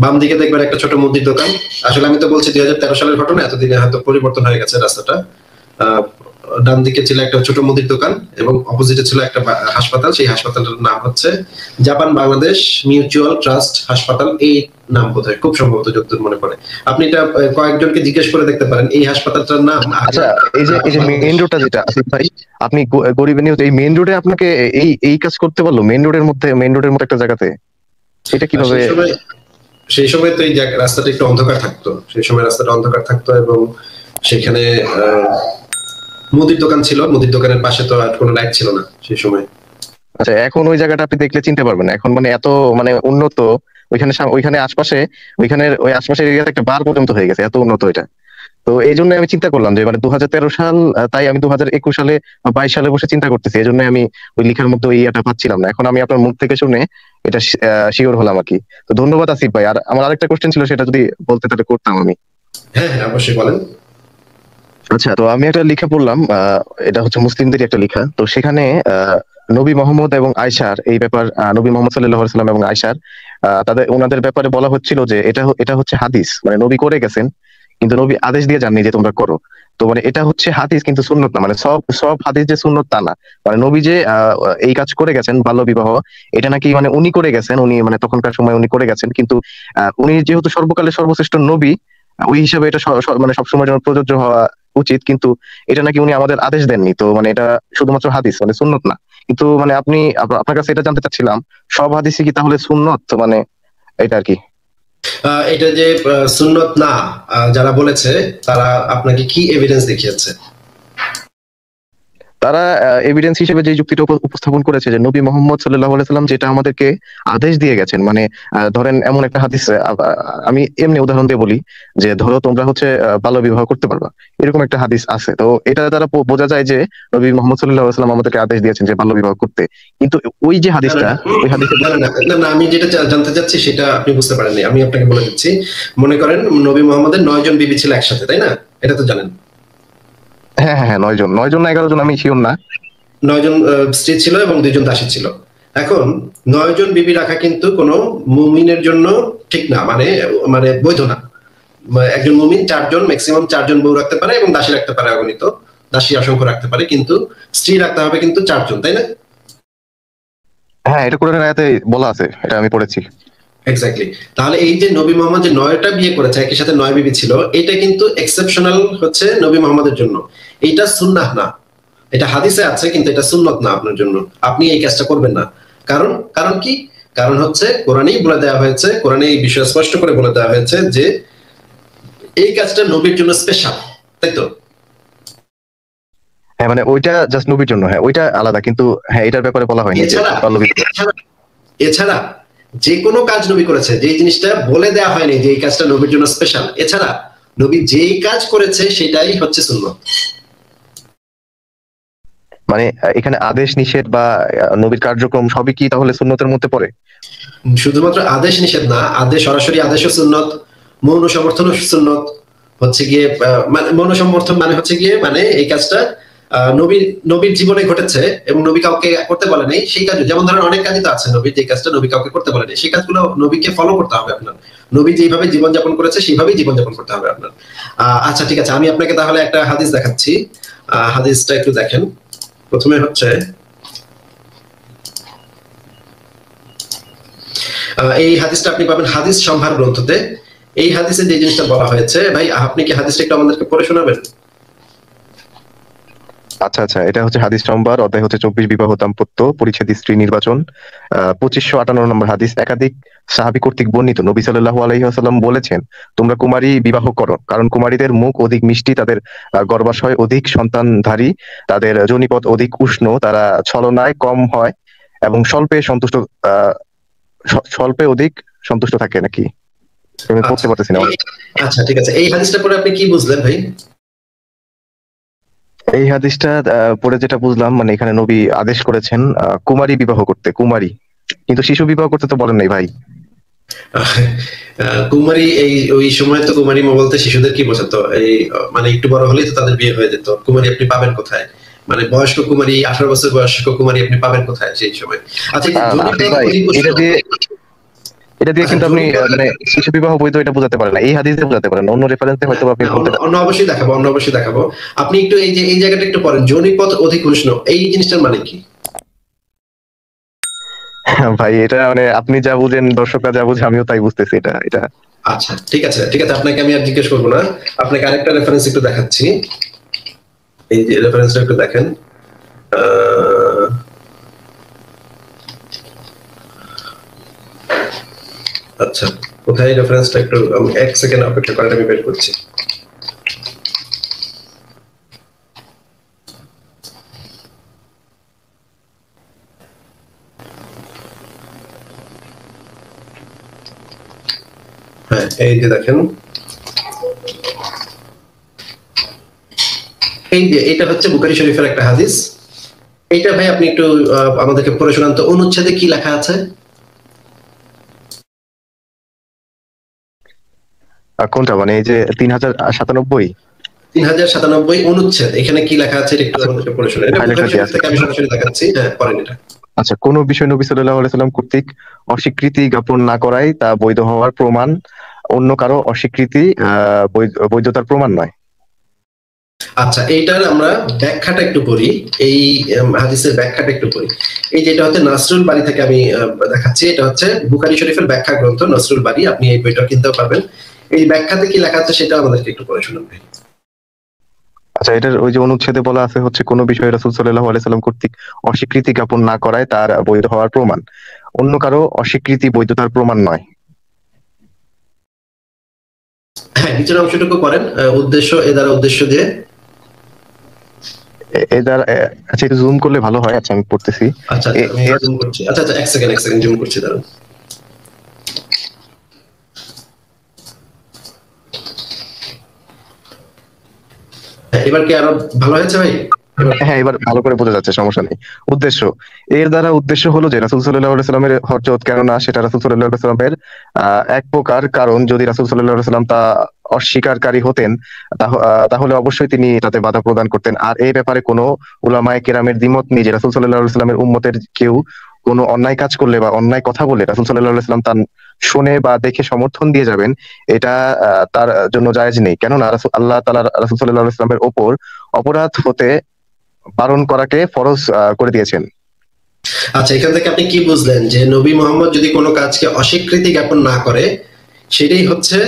বাম দিকে দেখবেন একটা ছোট মুদির দোকান। আসলে আমি তো বলছি 2013 সালের ঘটনা, এতদিনে হয়তো পরিবর্তন হয়ে গেছে রাস্তাটা। ডান দিকে ছিল একটা ছোট মুদির দোকান এবং অপোজিটে ছিল একটা হাসপাতাল। সেই হাসপাতালটার নাম হচ্ছে জাপান বাংলাদেশ মিউচুয়াল ট্রাস্ট হাসপাতাল, এই নাম বোধহয়, খুব সম্ভবত যতদূর মনে পড়ে। আপনি এটা কয়েকজনকে জিজ্ঞেস করে দেখতে পারেন, এই হাসপাতালটার নাম। আচ্ছা, এই যে মেইন রোডটা যেটা আসিফ ভাই, আপনি গরিবের নিউজ এই মেইন রোডে আপনাকে এই কাজ করতে পারলো, মেইন রোডের মতো একটা জায়গাতে, এটা কিভাবে? সেই সময় তো এই রাস্তাটা একটু অন্ধকার থাকতো, সেই সময় রাস্তাটা অন্ধকার থাকতো এবং সেখানে মুদির দোকান ছিল, মুদির দোকানের পাশে তো আর কোনো লাইট ছিল না সেই সময়। আচ্ছা, এখন ওই জায়গাটা আপনি দেখলে চিনতে পারবেন না, এখন মানে এত মানে উন্নত। ওইখানে আশপাশে, ওই আশপাশের এরিয়াতে একটা বার পর্যন্ত হয়ে গেছে, এত উন্নত এটা। তো এই জন্য আমি চিন্তা করলাম যে মানে 2013 সাল, তাই আমি 2021 সালে বা 22 সালে বসে চিন্তা করতেছি, এই জন্য আমি ওই লেখার মধ্যে ওই ইয়েটা পাচ্ছিলাম না। এখন আমি আপনার মুখ থেকে শুনে এটা শিওর হলাম আর কি। তো ধন্যবাদ আসিফ ভাই। আর আমার আরেকটা কোশ্চেন ছিল, সেটা যদি বলতে তাহলে করতাম আমি। হ্যাঁ হ্যাঁ, অবশ্যই বলেন। আচ্ছা, তো আমি একটা লেখা পড়লাম, এটা হচ্ছে মুসলিমদের একটা লেখা। তো সেখানে নবী মোহাম্মদ এবং আয়সার এই ব্যাপার, নবী মোহাম্মদ সাল্লাল্লাহু আলাইহি সাল্লাম এবং আয়সার ওনাদের ব্যাপারে বলা হচ্ছিল যে এটা হচ্ছে হাদিস, মানে নবী করে গেছেন কিন্তু নবী আদেশ দিয়ে যাননি যে তোমরা করো। তো মানে এটা হচ্ছে হাদিস কিন্তু সুন্নত না, মানে সব সব হাদিস যে সুন্নত তা না। মানে নবী যে এই কাজ করে গেছেন বাল্য বিবাহ, এটা নাকি মানে উনি করে গেছেন, উনি মানে তখনকার সময় উনি করে গেছেন, কিন্তু উনি যেহেতু সর্বকালের সর্বশ্রেষ্ঠ নবী, ওই হিসাবে এটা মানে সবসময় জন্য প্রযোজ্য হওয়া উচিত, কিন্তু এটা নাকি উনি আমাদের আদেশ দেননি। তো মানে এটা শুধুমাত্র হাদিস, মানে সুন্নত না। কিন্তু মানে আপনার কাছে এটা জানতে চাচ্ছিলাম, সব হাদিসই কি তাহলে সুন্নত, মানে এটা আর কি। এটা যে সুন্নত না যারা বলেছে, তারা আপনাকে কি এভিডেন্স দেখিয়েছে? তারা এভিডেন্স হিসেবে যে যুক্তিটা উপস্থাপন করেছে যে নবী মোহাম্মদ সাল্লাল্লাহু আলাইহি সাল্লাম যেটা আমাদেরকে আদেশ দিয়ে গেছেন, মানে ধরেন এমন একটা হাদিস, আমি এমনি উদাহরণ দিয়ে বলি যে ধরো তোমরা হচ্ছে বাল্য বিবাহ করতে পারবা, এরকম একটা হাদিস আছে। তো এটা দ্বারা বোঝা যায় যে নবী মোহাম্মদ সাল্লাল্লাহু আলাইহি সাল্লাম আমাদেরকে আদেশ দিয়েছেন যে বাল্য বিবাহ করতে। কিন্তু ওই যে না না হাদিসটা, ওই হাদিসে না না না না, না, আমি যেটা জানতে চাচ্ছি সেটা আপনি বুঝতে পারেননি, আমি আপনাকে বলে দিচ্ছি। মনে করেন নবী মোহাম্মদের 9 জন বিবি ছিল একসাথে, তাই না? এটা তো জানেন। হ্যাঁ হ্যাঁ হ্যাঁ, 9 জন, 9 জন না 11 জন, আমি শিওর না। 9 জন স্ত্রী ছিল এবং 2 জন দাসী ছিল। এখন 9 জন বিবি রাখা কিন্তু কোনো মুমিনের জন্য ঠিক না, মানে মানে বৈধ না। একজন মুমিন 4 জন, ম্যাক্সিমাম 4 জন বউ রাখতে পারে এবং দাসী রাখতে পারে, অগণিত দাসী অসংখ্য রাখতে পারে, কিন্তু স্ত্রী রাখতে হবে কিন্তু 4 জন, তাই না? হ্যাঁ, এটা কোরআনের আয়াতে বলা আছে, এটা আমি পড়েছি। এক্স্যাক্টলি। তাহলে এই যে নবী মোহাম্মদ যে 9টা বিয়ে করেছে, একই সাথে 9 বিবি ছিল, এটা কিন্তু এক্সেপশনাল হচ্ছে নবী মোহাম্মদের জন্য। এটা সুন্নাহ না, এটা হাদিসে আছে কিন্তু এটা সুন্নত না আপনার জন্য। আপনি এই কাজটা করবেন না। কারণ কারণ কি? কারণ হচ্ছে কোরআনেই বলে দেওয়া হয়েছে, কোরআনে এই বিষয় স্পষ্ট করে বলে দেওয়া হয়েছে যে এই কাজটা নবীর জন্য স্পেশাল, তাই তো? হ্যাঁ, মানে ওইটা জাস্ট নবীর জন্য, হ্যাঁ ওইটা আলাদা, কিন্তু হ্যাঁ এটার ব্যাপারে বলা হয়নি যে এছাড়া বাল্য বিবাহ। এছাড়া এছাড়া যে কোনো কাজ নবী করেছে, যে জিনিসটা বলে দেওয়া হয়নি যে এই কাজটা নবীর জন্য স্পেশাল, এছাড়া নবী যেই কাজ করেছে সেটাই হচ্ছে সুন্নত। মানে এখানে আদেশ নিষেধ বা নবীর কার্যক্রম সবই কি তাহলে সুন্নতের মধ্যে পড়ে? শুধুমাত্র আদেশ নিষেধ না, আদেশ সরাসরি আদেশও সুন্নত, মৌন সমর্থনও সুন্নত। হচ্ছে গিয়ে মানে মৌন সমর্থন মানে হচ্ছে গিয়ে মানে এই কাজটা নবীর নবীর জীবনে ঘটেছে এবং নবী কাউকে করতে বলে নেই, সেই কাজ। যেমন ধরেন অনেক কাজই তো আছে নবীর, যে কাজটা নবী কাউকে করতে বলে নেই, সেই কাজগুলো নবীকে ফলো করতে হবে আপনার। নবী যেভাবে জীবনযাপন করেছে সেইভাবেই জীবনযাপন করতে হবে আপনার। আচ্ছা ঠিক আছে, আমি আপনাকে তাহলে একটা হাদিস দেখাচ্ছি। হাদিসটা একটু দেখেন। প্রথমে হচ্ছে এই হাদিসটা আপনি পাবেন হাদিস সম্ভার গ্রন্থতে। এই হাদিসে যে জিনিসটা বলা হয়েছে, ভাই আপনি কি হাদিসটা একটু আমাদেরকে পড়ে শোনাবেন? আচ্ছা আচ্ছা, এটা হচ্ছে হাদিস সম্ভার, অধ্যায় হচ্ছে 24, বিবাহ দাম্পত্য পরিচ্ছেদ স্ত্রী নির্বাচন। 2558 নম্বর হাদিস। একাধিক সাহাবী কর্তৃক বর্ণিত, নবী সাল্লাল্লাহু আলাইহি ওয়াসাল্লাম বলেছেন, তোমরা কুমারী বিবাহ করো, কারণ কুমারীদের মুখ অধিক মিষ্টি, তাদের গর্ভাশয় অধিক সন্তানধারী, তাদের যোনিপথ অধিক উষ্ণ, তারা ছলনায় কম হয় এবং স্বল্পে অধিক সন্তুষ্ট থাকে নাকি? আমি আচ্ছা পড়তে পারতেছি না। আচ্ছা ঠিক আছে, এই হাদিসটা পড়ে আপনি কি বুঝলেন ভাই? এই হাদিসটা পড়ে যেটা বুঝলাম, মানে এখানে নবী আদেশ করেছেন কুমারী বিবাহ করতে, কুমারী, কিন্তু শিশু বিবাহ করতে তো বলেন নাই ভাই। কুমারী, এই ওই সময় তো কুমারী বলতে শিশুদের কি বোঝাতো? এই মানে একটু বড় হলেই তো তাদের বিয়ে হয়ে যেত। কুমারী আপনি পাবেন কোথায়? মানে বয়স্ক কুমারী, 18 বছর বয়স্ক কুমারী আপনি পাবেন কোথায় সেই সময়? আচ্ছা এই যে ভাই, এটা দিয়ে কিন্তু আপনি মানে শিশু বিবাহ বৈধ এটা বোঝাতে পারেন না, এই হাদিসে বোঝাতে পারেন, অন্য রেফারেন্সে হয়তো আপনি বলতে পারেন। অন্য অবশ্যই দেখাবো, অন্য অবশ্যই দেখাবো। আপনি একটু এই যে এই জায়গাটা একটু পড়েন, যোনিপথ অধিক উষ্ণ, এই জিনিসটার মানে কি? ভাই এটা মানে আপনি যা বুঝেন, দর্শকরা যা বুঝে, আমিও তাই বুঝতেছি। এটা এটা আচ্ছা ঠিক আছে ঠিক আছে, আপনাকে আমি আর জিজ্ঞেস করবো না। আপনাকে আরেকটা রেফারেন্স একটু দেখাচ্ছি, এই যে রেফারেন্সটা একটু দেখেন। আচ্ছা কোথায় রেফারেন্সটা, একটু আমি 1 সেকেন্ড অপেক্ষা করেন, আমি বের করছি। হ্যাঁ এই যে দেখেন, এই যে এটা হচ্ছে বুখারী শরীফের একটা হাদিস। এইটা ভাই আপনি একটু আমাদেরকে পড়ে শোনান তো, অনুচ্ছেদে কি লেখা আছে? কোনটা, মানে এই যে 3097? 3097 অনুচ্ছেদ, এখানে কি লেখা আছে একটু আমাদেরকে পড়ে শোনান। এটা বুখারী শরীফ থেকে আমি সরাসরি দেখাচ্ছি। হ্যাঁ পড়েন এটা। আচ্ছা, কোন বিষয় নবী সাল্লাল্লাহু আলাইহি সাল্লাম কর্তৃক অস্বীকৃতি জ্ঞাপন না করায় তা বৈধ হওয়ার প্রমাণ, অন্য কারো অস্বীকৃতি বৈধতার প্রমাণ নয়। আচ্ছা এইটার আমরা ব্যাখ্যাটা একটু পড়ি, এই হাদিসের ব্যাখ্যাটা একটু পড়ি। এই যেটা হচ্ছে নাসরুল বারী থেকে আমি দেখাচ্ছি, এটা হচ্ছে বুখারী শরীফের ব্যাখ্যা গ্রন্থ নাসরুল বারী, আপনি এই বইটা কিনতেও পারবেন। এই ব্যাখ্যাতে কি লেখা আছে সেটা আমাদেরকে একটু পড়ে শোনান ভাই। আচ্ছা, এটার ওই যে অনুচ্ছেদে বলা আছে হচ্ছে, কোন বিষয়ে রাসূল সাল্লাল্লাহু আলাইহি সাল্লাম কর্তৃক অস্বীকৃতি জ্ঞাপন না করায় তার বৈধ হওয়ার প্রমাণ, অন্য কারো অস্বীকৃতি বৈধতার প্রমাণ নয়। হ্যাঁ নিচের অংশটুকু করেন, উদ্দেশ্য এ দ্বারা উদ্দেশ্য দিয়ে। এর দ্বারা আচ্ছা একটু জুম করলে ভালো হয়। আচ্ছা আমি পড়তেছি। আচ্ছা আচ্ছা, আমি জুম করছি। আচ্ছা আচ্ছা, এক সেকেন্ড জুম করছি, দাঁড়ান। হ্যাঁ, এবার কি আরো ভালো হয়েছে ভাই? হ্যাঁ এবার ভালো করে বোঝা যাচ্ছে, সমস্যা নেই। উদ্দেশ্য, এর দ্বারা উদ্দেশ্য হলো যে রাসূল সাল্লাল্লাহু আলাইহি সাল্লামের হযরত, কেননা সেটা রাসূল সাল্লাল্লাহু আলাইহি সাল্লামের এক প্রকার, কারণ যদি রাসূল সাল্লাল্লাহু আলাইহি সাল্লাম তা অস্বীকারী হতেন তাহলে অবশ্যই তিনি তাতে বাধা প্রদান করতেন। আর এই ব্যাপারে কোনো উলামায়ে কেরামের দ্বিমত নেই যে রাসূল সাল্লাল্লাহু আলাইহি সাল্লামের উম্মতের কেউ কোনো অন্যায় কাজ করলে বা অন্যায় কথা বলে রাসূল সাল্লাল্লাহু আলাইহি সাল্লাম তা শুনে বা দেখে সমর্থন দিয়ে যাবেন, এটা তার জন্য জায়েজ নেই। কেননা আল্লাহ তাআলা রাসূল সাল্লাল্লাহু আলাইহি সাল্লামের ওপর অপরাধ হতে বারণ করাকে ফরজ করে দিয়েছেন। আচ্ছা, এখান থেকে আপনি কি বুঝলেন যে নবী মোহাম্মদ যদি কোনো কাজকে অস্বীকৃতি জ্ঞাপন না করে, সেটাই হচ্ছে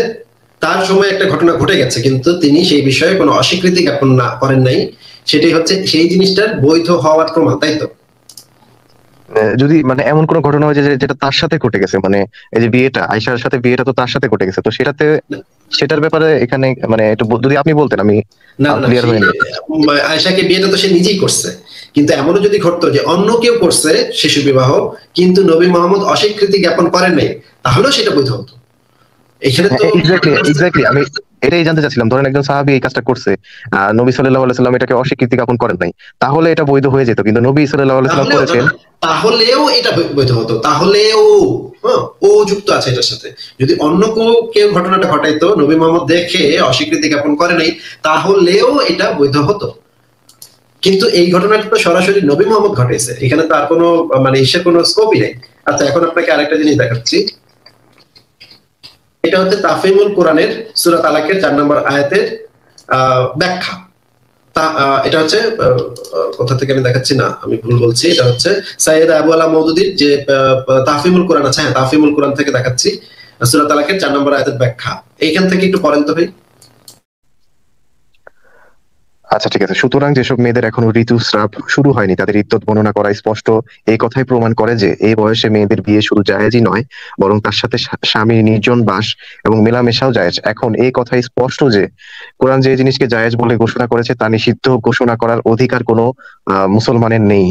তার সময় একটা ঘটনা ঘটে গেছে কিন্তু তিনি সেই বিষয়ে কোনো অস্বীকৃতি জ্ঞাপন না করেন নাই, সেটাই হচ্ছে সেই জিনিসটার বৈধ হওয়ার প্রমাণ, তাই তো? যদি মানে এমন কোনো ঘটনা হয় যে যেটা তার সাথে ঘটে গেছে, মানে এই যে বিয়েটা, আয়েশার সাথে বিয়েটা তো তার সাথে ঘটে গেছে, তো সেটাতে সেটার ব্যাপারে এখানে মানে একটু যদি আপনি বলতেন, আমি না না, ক্লিয়ার হয়ে নিতাম। আয়েশাকে বিয়েটা তো সে নিজেই করছে, কিন্তু এমনও যদি ঘটতো যে অন্য কেউ করছে শিশু বিবাহ, কিন্তু নবী মোহাম্মদ অস্বীকৃতি জ্ঞাপন করেন নাই, তাহলেও সেটা বৈধ হতো। এখানে তো এক্স্যাক্টলি এক্স্যাক্টলি, আমি এটাই জানতে চাচ্ছিলাম। ধরেন একজন সাহাবী এই কাজটা করছে, নবী সাল্লাল্লাহু আলাইহি সাল্লাম এটাকে অস্বীকৃতি জ্ঞাপন করেন নাই, তাহলে এটা বৈধ হয়ে যেত। কিন্তু নবী সাল্লাল্লাহু আলাইহি সাল্লাম তাহলেও না করেছেন। না, তাহলেও এটা বৈধ হতো, তাহলেও হ্যাঁ, ও যুক্ত আছে এটার সাথে। যদি অন্য কেউ ঘটনাটা ঘটাইতো, নবী মোহাম্মদ দেখে অস্বীকৃতি জ্ঞাপন করে নাই, তাহলেও এটা বৈধ হতো। কিন্তু এই ঘটনাটা তো সরাসরি নবী মোহাম্মদ ঘটাইছে, এখানে তো আর কোনো মানে ইসের কোনো স্কোপই নেই। আচ্ছা, এখন আপনাকে আরেকটা জিনিস দেখাচ্ছি। এটা হচ্ছে তাফহিমুল কোরআনের সূরা তালাকের 4 নম্বর আয়াতের ব্যাখ্যা। এটা হচ্ছে কোথা থেকে আমি দেখাচ্ছি, না আমি ভুল বলছি, এটা হচ্ছে সাইয়েদ আবু আলা মওদুদির যে তাফহিমুল কোরআন আছে, হ্যাঁ তাফহিমুল কোরআন থেকে দেখাচ্ছি, সূরা তালাকের 4 নম্বর আয়াতের ব্যাখ্যা। এইখান থেকে একটু পড়েন তো ভাই। আচ্ছা ঠিক আছে। সুতরাং যেসব মেয়েদের এখনো ঋতুস্রাব শুরু হয়নি তাদের ইদ্যত বর্ণনা করা স্পষ্ট এই কথাই প্রমাণ করে যে এই বয়সে মেয়েদের বিয়ে শুধু জায়েজই নয়, বরং তার সাথে স্বামীর নির্জন বাস এবং মেলামেশাও জায়েজ। এখন এই কথাই স্পষ্ট যে কোরআন যে জিনিসকে জায়েজ বলে ঘোষণা করেছে তা নিষিদ্ধ ঘোষণা করার অধিকার কোনো মুসলমানের নেই।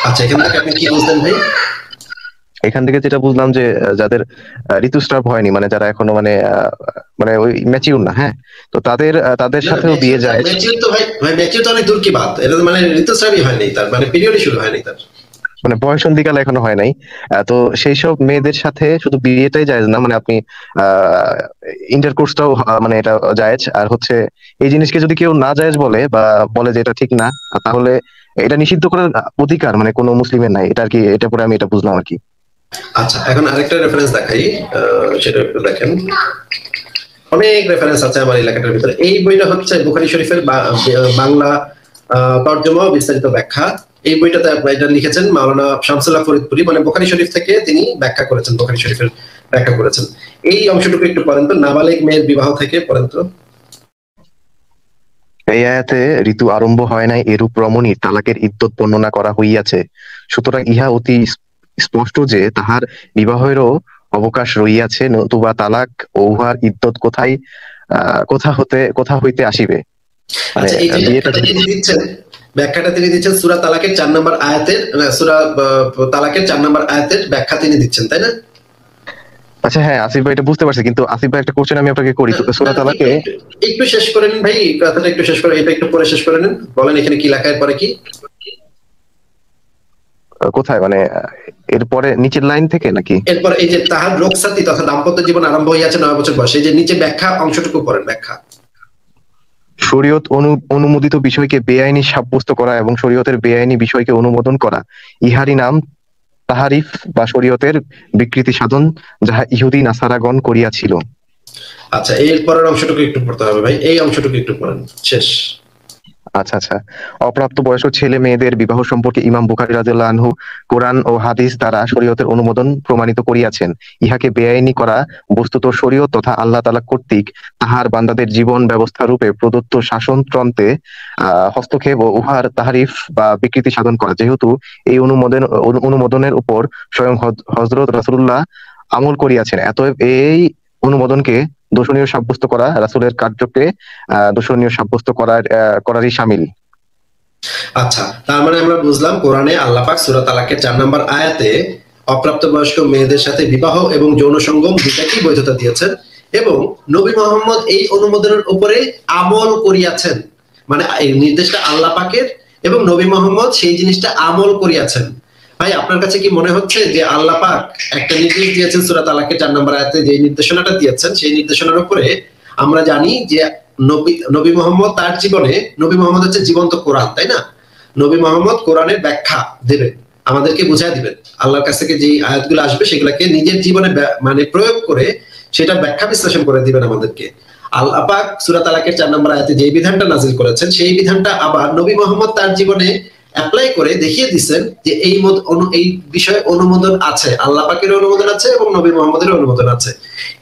আচ্ছা, এখান থেকে আপনি কি বুঝলেন ভাই? এখান থেকে যেটা বুঝলাম যে যাদের ঋতুস্রাব হয়নি, মানে যারা এখনো মানে মানে ওই ম্যাচিউর না, হ্যাঁ, তো তাদের তাদের না সাথেও বিয়ে জায়েজ। ম্যাচিউর তো ভাই, ম্যাচিউর তো অনেক দূর কি বাত, এটা তো মানে ঋতুস্রাবই হয়নি তার, মানে পিরিয়ডই শুরু হয়নি তার, মানে বয়সন্ধিকাল এখনো হয় নাই। তো সেই সব মেয়েদের সাথে শুধু বিয়েটাই জায়েজ না, মানে আপনি ইন্টারকোর্সটাও মানে এটা জায়েজ। আর হচ্ছে এই জিনিসকে যদি কেউ না জায়েজ বলে বা বলে যে এটা ঠিক না, তাহলে এটা নিষিদ্ধ করার অধিকার মানে কোনো মুসলিমের নাই। এটা আর কি, এটা পরে আমি এটা বুঝলাম আর কি। আচ্ছা, এখন আরেকটা রেফারেন্স দেখাই, সেটা একটু দেখেন। অনেক রেফারেন্স আছে আমার এলাকাটার ভিতরে। এই বইটা হচ্ছে বুখারী শরীফের বাংলা তর্জমা ও বিস্তারিত ব্যাখ্যা। এই বইটাতে এটা লিখেছেন মাওলানা শামসুল্লাহ ফরিদপুরি, মানে বুখারী শরীফ থেকে তিনি ব্যাখ্যা করেছেন, বুখারী শরীফের ব্যাখ্যা করেছেন। এই অংশটুকু একটু পড়েন তো, নাবালিগ মেয়ের বিবাহ থেকে পড়েন তো। এই আয়াতে ঋতু আরম্ভ হয় নাই এরূপ রমণী তালাকের ইদ্যত বর্ণনা করা হইয়াছে। সুতরাং ইহা অতি স্পষ্ট যে তাহার বিবাহেরও অবকাশ রহিয়াছে, নতুবা তালাক ও উহার ইদ্যত কোথা হইতে আসিবে। মানে আচ্ছা, এই যে বিয়েটা ব্যাখ্যাটা তিনি দিচ্ছেন সূরা তালাকের 4 নম্বর আয়াতের, সূরা তালাকের 4 নম্বর আয়াতের ব্যাখ্যা তিনি দিচ্ছেন, তাই না? আচ্ছা হ্যাঁ আসিফ ভাই এটা বুঝতে পারছি, কিন্তু আসিফ ভাই একটা কোশ্চেন আমি আপনাকে করি। সূরা তালাকে একটু শেষ করে নিন ভাই, কথাটা একটু শেষ করে, এটা একটু পরে শেষ করে নিন, বলেন এখানে কি লেখা, এরপরে কি? কোথায় মানে এরপরে নিচের লাইন থেকে নাকি? এরপর এই যে তাহার রোগসাতি তথা দাম্পত্য জীবন আরম্ভ হইয়াছে 9 বছর বয়সে, এই যে নিচে ব্যাখ্যা অংশটুকু পড়েন, ব্যাখ্যা। শরীয়ত অনুমোদিত বিষয়কে বেআইনি সাব্যস্ত করা এবং শরীয়তের বেআইনি বিষয়কে অনুমোদন করা, ইহারই নাম তাহারিফ বা শরীয়তের বিকৃতি সাধন, যাহা ইহুদি নাসারাগণ করিয়াছিল। আচ্ছা, এর পরের অংশটুকু একটু পড়তে হবে ভাই, এই অংশটুকু একটু পড়েন, শেষ। আচ্ছা আচ্ছা। অপ্রাপ্ত বয়স্ক ছেলে মেয়েদের বিবাহ সম্পর্কে ইমাম বুখারী রাদিয়াল্লাহু আনহু কোরআন ও হাদিস দ্বারা শরীয়তের অনুমোদন প্রমাণিত করিয়াছেন। ইহাকে বেআইনি করা বস্তুত শরীয়ত তথা আল্লাহ তাআলা কর্তৃক তাহার বান্দাদের জীবন ব্যবস্থা রূপে প্রদত্ত শাসনতন্ত্রে হস্তক্ষেপ ও উহার তাহারিফ বা বিকৃতি সাধন করা। যেহেতু এই অনুমোদনের উপর স্বয়ং হযরত রাসূলুল্লাহ আমল করিয়াছেন, অতএব এই অনুমোদনকে দোষণীয় সাব্যস্ত করা রাসূলের কার্যকে দোষণীয় সাব্যস্ত করারই শামিল। আচ্ছা, তার মানে আমরা বুঝলাম কোরআনে আল্লাহ পাক সূরা তালাকের 4 নম্বর আয়াতে অপ্রাপ্তবয়স্ক মেয়েদের সাথে বিবাহ এবং যৌন সঙ্গম দুটাকেই বৈধতা দিয়েছেন, এবং নবী মোহাম্মদ এই অনুমোদনের উপরে আমল করিয়াছেন। মানে এই নির্দেশটা আল্লাহ পাকের এবং নবী মোহাম্মদ সেই জিনিসটা আমল করিয়াছেন। ভাই, আপনার কাছে কি মনে হচ্ছে যে আল্লাহ পাক একটা নির্দেশ দিয়েছেন সূরা তালাকের 4 নম্বর আয়াতে, যে নির্দেশনাটা দিয়েছেন সেই নির্দেশনার উপরে আমরা জানি যে নবী মোহাম্মদ তার জীবনে, নবী মোহাম্মদ হচ্ছে জীবন্ত কোরআন, তাই না? নবী মোহাম্মদ কোরআনের ব্যাখ্যা দেবেন, আমাদেরকে বুঝাই দিবেন। আল্লাহর কাছ থেকে যে আয়াতগুলো আসবে সেগুলোকে নিজের জীবনে মানে প্রয়োগ করে সেটা ব্যাখ্যা বিশ্লেষণ করে দিবেন আমাদেরকে। আল্লাহ পাক সূরা তালাকের 4 নম্বর আয়াতে যে বিধানটা নাযিল করেছেন সেই বিধানটা আবার নবী মোহাম্মদ তার জীবনে অ্যাপ্লাই করে দেখিয়ে দিচ্ছেন যে এই বিষয়ে অনুমোদন আছে, আল্লাহ পাকের অনুমোদন আছে এবং নবী মোহাম্মদের অনুমোদন আছে।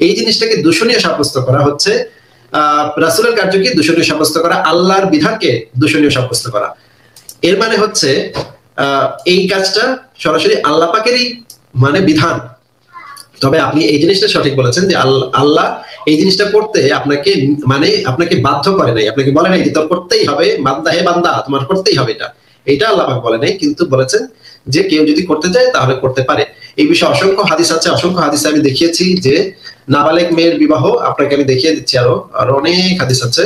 এই জিনিসটাকে দূষণীয় সাব্যস্ত করা হচ্ছে, রাসূলের কার্যকে দূষণীয় সাব্যস্ত করা, আল্লাহর বিধানকে দূষণীয় সাব্যস্ত করা। এর মানে হচ্ছে এই কাজটা সরাসরি আল্লাহ পাকেরই মানে বিধান। তবে আপনি এই জিনিসটা সঠিক বলেছেন যে আল্লাহ এই জিনিসটা করতে আপনাকে মানে আপনাকে বাধ্য করে নাই, আপনাকে বলে নাই যে তোর করতেই হবে, বান্দা হে বান্দা তোমার করতেই হবে, এটা আল্লাহ পাক বলে নাই, কিন্তু বলেছেন যে কেউ যদি করতে চায় তাহলে করতে পারে। এই বিষয়ে অসংখ্য হাদিস আছে, অসংখ্য হাদিসে আমি দেখিয়েছি যে নাবালেগ মেয়ের বিবাহ, আপনাকে আমি দেখিয়ে দিচ্ছি, আরো অনেক হাদিস আছে।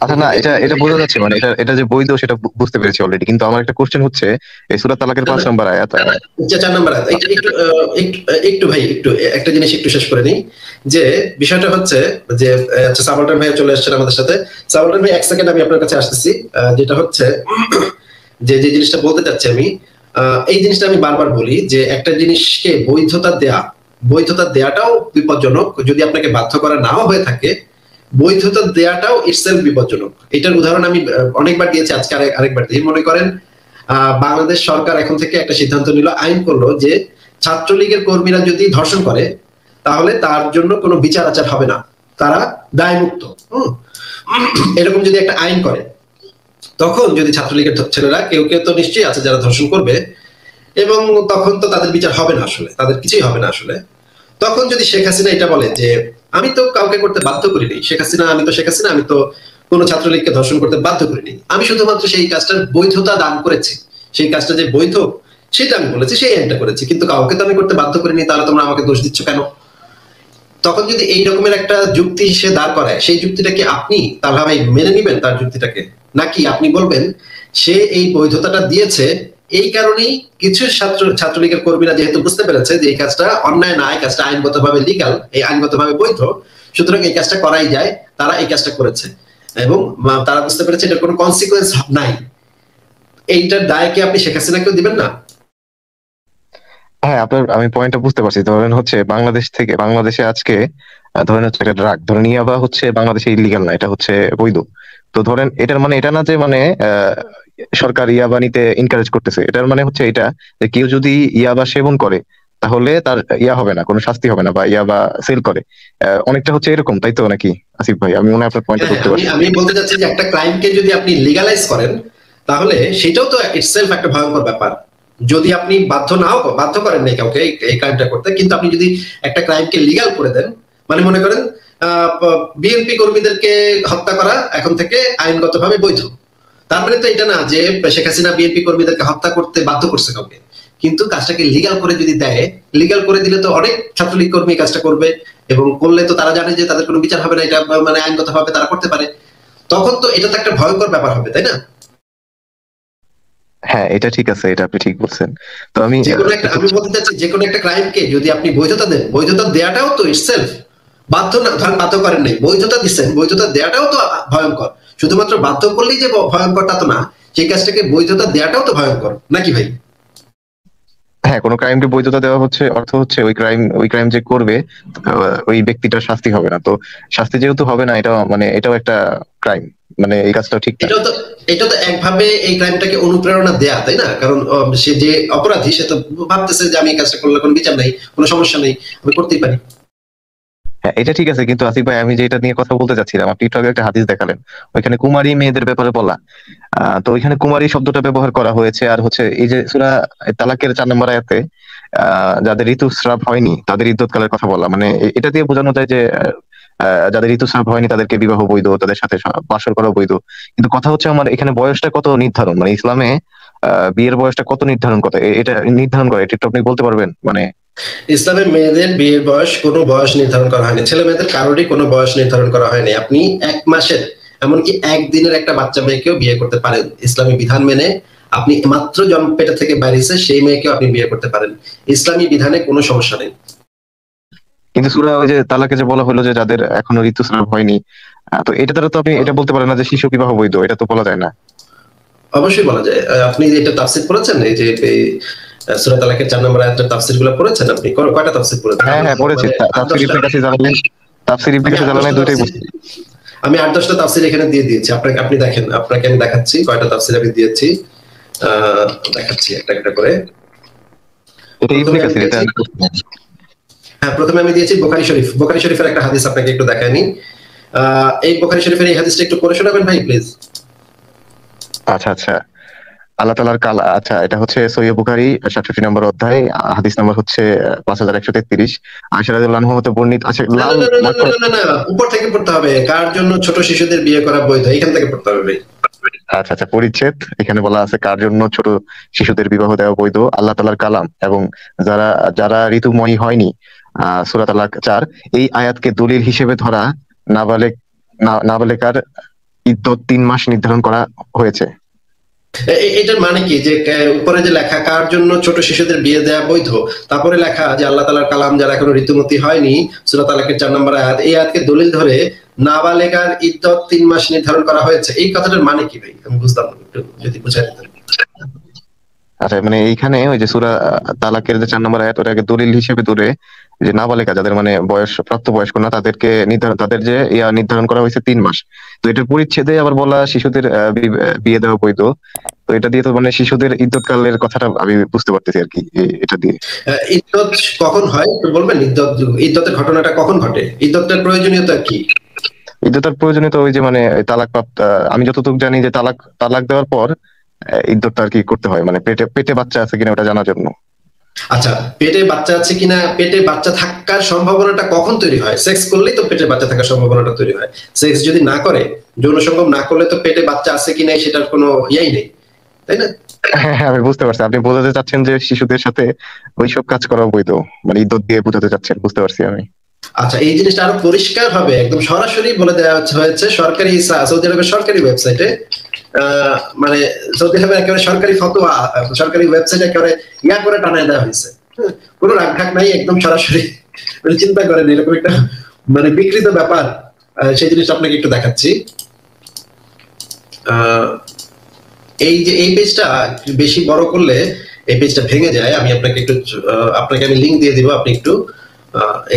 আচ্ছা, না এটা এটা বোঝা যাচ্ছে, মানে এটা এটা যে বৈধ সেটা বুঝতে পেরেছি অলরেডি, কিন্তু আমার একটা কোশ্চেন হচ্ছে এই সূরা তালাকের 5 নম্বর আয়াত। 4 নম্বর আয়াত একটু ভাই, একটু একটা জিনিস একটু শেষ করে নিই, যে বিষয়টা হচ্ছে যে সাবলটান ভাই চলে আসছেন আমাদের সাথে। সাবলটান ভাই, এক সেকেন্ড আমি আপনার কাছে আসতেছি। যেটা হচ্ছে যে যে জিনিসটা বলতে চাচ্ছি আমি, এই জিনিসটা আমি বারবার বলি যে একটা জিনিসকে বৈধতা দেয়াটাও বিপজ্জনক, যদি আপনাকে বাধ্য করা নাও হয়ে থাকে, বৈধতা দেয়াটাও ইটসেলফ বিপজ্জনক। এটার উদাহরণ আমি অনেকবার দিয়েছি, আজকে আরেকবার দিই। মনে করেন বাংলাদেশ সরকার এখন থেকে একটা সিদ্ধান্ত নিল, আইন করলো যে ছাত্রলীগের কর্মীরা যদি ধর্ষণ করে তাহলে তার জন্য কোনো বিচার আচার হবে না, তারা দায়মুক্ত। এরকম যদি একটা আইন করে, তখন যদি ছাত্রলীগের ছেলেরা কেউ কেউ তো নিশ্চয়ই আছে যারা ধর্ষণ করবে, এবং তখন তো তাদের বিচার হবে না, আসলে তাদের কিছুই হবে না আসলে। তখন যদি শেখ হাসিনা এটা বলে যে আমি তো কাউকে করতে বাধ্য করিনি, আমি তো কোনো ছাত্রলীগকে ধর্ষণ করতে বাধ্য করিনি, আমি শুধুমাত্র সেই কাজটার বৈধতা দান করেছি, সেই কাজটা যে বৈধ সেটা আমি বলেছি, সেই আইনটা করেছি, কিন্তু কাউকে তো আমি করতে বাধ্য করিনি, তাহলে তোমরা আমাকে দোষ দিচ্ছ কেন? তখন যদি এই রকমের একটা যুক্তি সে দাঁড় করায়, সেই যুক্তিটাকে আপনি তাহলে মেনে নিবেন তার যুক্তিটাকে, নাকি আপনি বলবেন সে এই বৈধতাটা দিয়েছে এই কারণেই কিছু ছাত্রলীগের কর্মীরা যেহেতু বুঝতে পেরেছে যে এই কাজটা অন্যায় না, এই কাজটা আইনগতভাবে লিগাল, এই আইনগতভাবে বৈধ, সুতরাং এই কাজটা করাই যায়, তারা এই কাজটা করেছে, এবং তারা বুঝতে পেরেছে এটার কোনো কনসিকুয়েন্স নাই, এইটার দায় কি আপনি শেখ হাসিনাকেও দিবেন না? হ্যাঁ, আমি পয়েন্টটা বুঝতে পারছি। ধরেন হচ্ছে বাংলাদেশে আজকে ধরেন হচ্ছে একটা ড্রাগ, ধরেন ইয়াবা হচ্ছে বাংলাদেশে ইলিগাল না, এটা হচ্ছে বৈধ। তো ধরেন এটার মানে এটা না যে মানে সরকার ইয়াবা নিতে এনকারেজ করতেছে, এটার মানে হচ্ছে এটা যে কেউ যদি ইয়াবা সেবন করে তাহলে তার ইয়া হবে না, কোনো শাস্তি হবে না, বা ইয়াবা সেল করে অনেকটা হচ্ছে এরকম, তাই তো নাকি আসিফ ভাই? আমি মনে হয় আপনার পয়েন্টটা বুঝতে পারছি। আমি বলতে চাচ্ছি যে একটা ক্রাইমকে যদি আপনি লিগালাইজ করেন তাহলে সেটাও তো ইটসেলফ একটা ভয়ঙ্কর ব্যাপার। যদি আপনি বাধ্য করেন নাই কাউকে এই ক্রাইমটা করতে, কিন্তু আপনি যদি একটা ক্রাইমকে লিগাল করে দেন, মানে মনে করেন বিএনপি কর্মীদেরকে হত্যা করা এখন থেকে আইনগতভাবে বৈধ, তার মানে তো এটা না যে শেখ হাসিনা বিএনপি কর্মীদেরকে হত্যা করতে বাধ্য করছে কাউকে, কিন্তু কাজটাকে লিগাল করে যদি দেয়, লিগাল করে দিলে তো অনেক ছাত্রলীগ কর্মী কাজটা করবে, এবং করলে তো তারা জানে যে তাদের কোনো বিচার হবে না, এটা মানে আইনগতভাবে তারা করতে পারে, তখন তো এটা তো একটা ভয়ঙ্কর ব্যাপার হবে, তাই না? হ্যাঁ, এটা ঠিক আছে, এটা আপনি ঠিক বলছেন। তো আমি বলতে চাচ্ছি যে কোনো একটা ক্রাইমকে যদি আপনি বৈধতা দেন, বৈধতা দেওয়াটাও তো ইটসেলফ বাধ্য না, ধরেন বাধ্য করেন নাই, বৈধতা দিচ্ছেন, বৈধতা দেওয়াটাও তো ভয়ঙ্কর। শুধুমাত্র বাধ্য করলেই যে ভয়ঙ্কর তা তো না, সেই কাজটাকে বৈধতা দেওয়াটাও তো ভয়ঙ্কর, নাকি ভাই? হ্যাঁ, কোনো ক্রাইমকে বৈধতা দেওয়া হচ্ছে অর্থ হচ্ছে ওই ক্রাইম যে করবে ওই ব্যক্তিটার শাস্তি হবে না। তো শাস্তি যেহেতু হবে না, এটা মানে এটাও একটা ক্রাইম, মানে এই কাজটা ঠিক না। এটা তো একভাবে এই ক্রাইমটাকে অনুপ্রেরণা দেয়া, তাই না? কারণ সে যে অপরাধী সে তো ভাবতেছে যে আমি এই কাজটা করলে কোনো বিচার নাই, কোনো সমস্যা নেই, আমি করতেই পারি। হ্যাঁ, এটা ঠিক আছে, কিন্তু আসিফ ভাই আমি যেটা নিয়ে কথা বলতে চাচ্ছিলাম, আপনি একটু আগে একটা হাদিস দেখালেন, ওইখানে কুমারী মেয়েদের ব্যাপারে বলা। তো ওইখানে কুমারী শব্দটা ব্যবহার করা হয়েছে, আর হচ্ছে এই যে সূরা তালাকের 4 নম্বর আয়াতে যাদের ঋতুস্রাব হয়নি তাদের ইদ্যৎকালের কথা বলা, মানে এটা দিয়ে বোঝানো যায় যে যাদের ঋতুস্রাব হয়নি তাদেরকে বিবাহ বৈধ, তাদের সাথে বাসর করা বৈধ। কিন্তু কথা হচ্ছে আমার এখানে বয়সটা কত নির্ধারণ, মানে ইসলামে বিয়ের বয়সটা কত নির্ধারণ কত, এটা নির্ধারণ করে, এটা একটু আপনি বলতে পারবেন? মানে ইসলামে মেয়েদের বিয়ের বয়স কোনো বয়স নির্ধারণ করা হয়নি, ছেলে মেয়েদের কারোরই কোনো বয়স নির্ধারণ করা হয়নি। আপনি 1 মাসের এমনকি একদিনের একটা বাচ্চা মেয়েকেও বিয়ে করতে পারেন ইসলামী বিধান মেনে। আপনি মাত্র জন্ম পেটে থেকে বাইরেছে সেই মেয়েকেও আপনি বিয়ে করতে পারেন, ইসলামী বিধানে কোনো সমস্যা নেই। কিন্তু সূরা ওই যে তালাকে যে বলা হলো যে যাদের এখনো ঋতুস্রাব হয়নি, তো এটা দ্বারা তো আপনি এটা বলতে পারেন না যে শিশু বিবাহ বৈধ, এটা তো বলা যায় না। অবশ্যই বলা যায়। আপনি এটা তাফসীর পড়েছেন, এই যে সূরা তালাকের 4 নম্বর আয়াতের তাফসীর গুলো পড়েছেন? আপনি কয়টা তাফসীর পড়েছেন? হ্যাঁ হ্যাঁ পড়েছি, তাফসীর ইবনে কাসির জালালাইন, তাফসীর ইবনে কাসির জালালাইন দুইটাই পড়ছি। আমি 8-10টা তাফসীর এখানে দিয়ে দিয়েছি আপনাকে, আপনি দেখেন, আপনাকে আমি দেখাচ্ছি কয়টা তাফসীর আমি দিয়েছি। দেখাচ্ছি একটা একটা করে। এটা ইবনে কাসির, এটা হ্যাঁ, প্রথমে আমি দিয়েছি বুখারী শরীফ। বুখারী শরীফের একটা হাদিস আপনাকে একটু দেখাইনি। এই বুখারী শরীফের এই হাদিসটা একটু পড়ে শোনাবেন ভাই প্লিজ? আচ্ছা আচ্ছা। আল্লাহ তাআলার কালাম, আচ্ছা এটা হচ্ছে সহিহ বুখারী 67 নম্বর অধ্যায়, হাদিস নম্বর হচ্ছে 5133। আয়েশা রাদিয়াল্লাহু আনহা হতে বর্ণিত। আচ্ছা না না না না না না না, উপর থেকে পড়তে হবে। কার জন্য ছোট শিশুদের বিয়ে করা বৈধ, এখান থেকে পড়তে হবে ভাই। আচ্ছা আচ্ছা, পরিচ্ছেদ এখানে বলা আছে কার জন্য ছোট শিশুদের বিবাহ দেওয়া বৈধ, আল্লাহ তাআলার কালাম এবং যারা যারা ঋতুময়ী হয়নি, সূরা তালাক 4। এই আয়াতকে দলিল হিসেবে ধরা নাবালেকার ইদ্যত 3 মাস নির্ধারণ করা হয়েছে। এটার মানে কি যে উপরে যে লেখা কার জন্য ছোট শিশুদের বিয়ে দেওয়া বৈধ, তারপরে লেখা যে আল্লাহ তাআলার কালাম যারা এখনো ঋতুমতী হয়নি, সূরা তালাকের 4 নম্বর আয়াত, এই আয়াতকে দলিল ধরে নাবালেগার ইদ্যত 3 মাস নির্ধারণ করা হয়েছে। এই কথাটার মানে কি ভাই? আমি বুঝলাম না, একটু যদি বুঝাই দিতেন। আচ্ছা, মানে এইখানে ওই যে সূরা তালাকের যে 4 নম্বর আয়াত, ওটাকে দলিল হিসেবে ধরে যে নাবালিকা যাদের মানে বয়স প্রাপ্তবয়স্ক না, তাদেরকে তাদের যে নির্ধারণ করা হয়েছে 3 মাস। তো এটার পরিচ্ছেদে আবার বলা শিশুদের বিয়ে দেওয়া বৈধ। তো এটা দিয়ে তো মানে শিশুদের ইদ্যৎকালের কথাটা আমি বুঝতে পারতেছি আর কি, এটা দিয়ে। ইদ্যত কখন হয় একটু বলবেন? ইদ্যতের ঘটনাটা কখন ঘটে? ইদ্যতের প্রয়োজনীয়তা কি? ইদ্যতের প্রয়োজনীয়তা ওই যে মানে তালাক প্রাপ্ত, আমি যতটুকু জানি যে তালাক দেওয়ার পর ইদ্যতটা আর কি করতে হয়, মানে পেটে পেটে বাচ্চা আছে কিনা ওটা জানার জন্য। আচ্ছা, পেটে বাচ্চা আছে কিনা, পেটে বাচ্চা থাকার সম্ভাবনাটা কখন তৈরি হয়? সেক্স করলেই তো পেটে বাচ্চা থাকার সম্ভাবনাটা তৈরি হয়। সেক্স যদি না করে, যৌন সঙ্গম না করলে তো পেটে বাচ্চা আছে কিনা সেটার কোনো ইয়াই নেই, তাই না? হ্যাঁ হ্যাঁ, আমি বুঝতে পারছি, আপনি বোঝাতে চাচ্ছেন যে শিশুদের সাথে ওইসব কাজ করা বৈধ, মানে ইদ্যত দিয়ে বোঝাতে চাচ্ছেন, বুঝতে পারছি আমি। আচ্ছা, এই জিনিসটা আরো পরিষ্কার হবে, একদম সরাসরি বলে দেওয়া হয়েছে সরকারি সৌদি আরবের সরকারি ওয়েবসাইটে। মানে সৌদি আরবের একেবারে সরকারি ফতোয়া, সরকারি ওয়েবসাইটে একেবারে ইয়া করে টানায় দেওয়া হয়েছে। কোনো রাগঢাক নাই, একদম সরাসরি। মানে চিন্তা করেন এরকম একটা মানে বিকৃত ব্যাপার। সেই জিনিসটা আপনাকে একটু দেখাচ্ছি। এই যে এই পেজটা বেশি বড় করলে এই পেজটা ভেঙে যায়। আমি আপনাকে একটু আপনাকে আমি লিংক দিয়ে দিব, আপনি একটু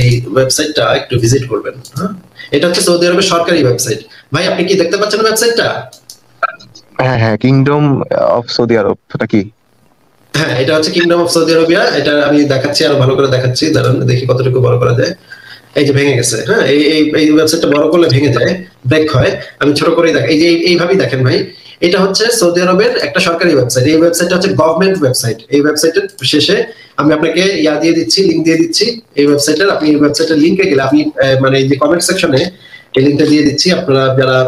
এই ওয়েবসাইটটা একটু ভিজিট করবেন। এটা হচ্ছে সৌদি আরবের সরকারি ওয়েবসাইট। ভাই আপনি কি দেখতে পাচ্ছেন ওয়েবসাইটটা? হ্যাঁ হ্যাঁ, কিংডম অফ সৌদি আরব, এটা কি? হ্যাঁ, এটা হচ্ছে কিংডম অফ সৌদি আরবিয়া। এটা আমি দেখাচ্ছি, আরো ভালো করে দেখাচ্ছি, দাঁড়ান দেখি কতটুকু বড় করা যায়। এই যে ভেঙে গেছে। হ্যাঁ, এই ওয়েবসাইটটা বড় করলে ভেঙে যায়, ব্রেক হয়। আমি ছোট করেই দেখ, এই যে এইভাবেই দেখেন ভাই। এটা হচ্ছে সৌদি আরবের একটা সরকারি ওয়েবসাইট। এই ওয়েবসাইটটা হচ্ছে গভর্নমেন্ট ওয়েবসাইট। এই ওয়েবসাইটের শেষে আমি আপনাকে ইয়া দিয়ে দিচ্ছি, লিংক দিয়ে দিচ্ছি এই ওয়েবসাইটের। আপনি এই ওয়েবসাইটের লিংকে গেলে আপনি মানে এই যে কমেন্ট সেকশনে এই লিংকটা দিয়ে দিচ্ছি, আপনারা যারা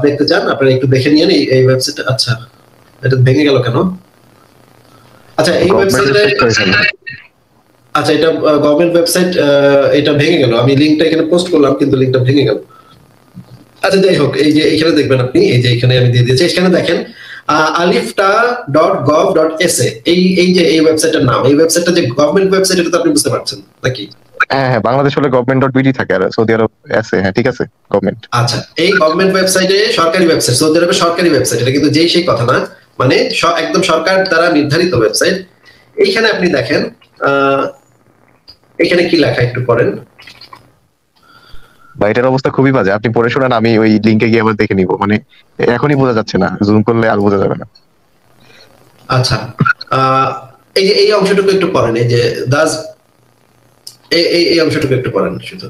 দেখতে চান আপনারা একটু দেখে নিন এই ওয়েবসাইটটা। আচ্ছা, এটা ভেঙে গেল কেন? আচ্ছা, এই ওয়েবসাইটে, আচ্ছা এটা গভর্নমেন্ট ওয়েবসাইট, এটা ভেঙে গেল। আমি লিংকটা এখানে পোস্ট করলাম কিন্তু লিংকটা ভেঙে গেল। আচ্ছা যাই হোক, এই যে এখানে দেখবেন আপনি, এই যে এখানে আমি দিয়ে দিয়েছি, এখানে দেখেন alifta.gov.sa, এই যে এই ওয়েবসাইটের নাম। এই ওয়েবসাইটটা যে গভর্নমেন্ট ওয়েবসাইট, এটা তো আপনি বুঝতে পারছেন নাকি? হ্যাঁ হ্যাঁ, বাংলাদেশ হলে গভর্নমেন্ট.বিডি থাকে, আর সৌদি আরব আছে। হ্যাঁ ঠিক আছে, গভর্নমেন্ট। আচ্ছা, এই গভর্নমেন্ট ওয়েবসাইটে সরকারি ওয়েবসাইট, সৌদি আরবের সরকারি ওয়েবসাইট, এটা কিন্তু যেই সেই কথা না, মানে একদম সরকার দ্বারা নির্ধারিত ওয়েবসাইট। এইখানে আপনি দেখেন এখানে কি লেখা একটু পড়েন। বা এটার অবস্থা খুবই বাজে, আপনি পড়ে শোনান, আমি ওই লিংকে গিয়ে আবার দেখে নিব। মানে এখনই বোঝা যাচ্ছে না, জুম করলে আর বোঝা যাবে না। আচ্ছা, এই যে এই অংশটুকু একটু পড়েন, এই যে দাস, এই অংশটুকু একটু পড়েন শুধু।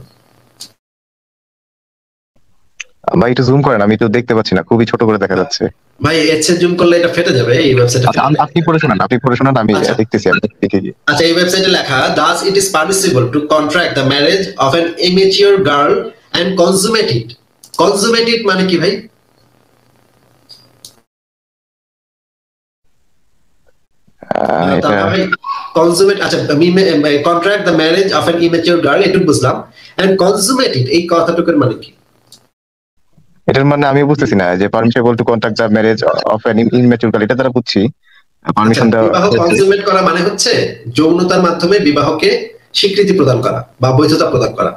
ভাই একটু জুম করেন, আমি তো দেখতে পাচ্ছি না, খুবই ছোট করে দেখা যাচ্ছে। ভাই এর চেয়ে জুম করলে এটা ফেটে যাবে এই ওয়েবসাইটে। আপনি পড়ে শোনান, আমি দেখতেছি, আমি দেখে গিয়ে। আচ্ছা, এই ওয়েবসাইটে লেখা, thus it is permissible to contract the marriage of an immature girl and consummate it. Consummate it মানে কি ভাই? তারপরে consummate, আচ্ছা contract the marriage of an immature girl, এটুকু বুঝলাম, and consummate it এই কথাটুকুর মানে কি? এটার মানে আমি বুঝতেছি না যে permissible to contract the marriage of an immature girl, এটা দ্বারা বুঝছি পারমিশন দেওয়া। বিবাহ কনসুমেট করা মানে হচ্ছে যৌনতার মাধ্যমে বিবাহকে স্বীকৃতি প্রদান করা বা বৈধতা প্রদান করা,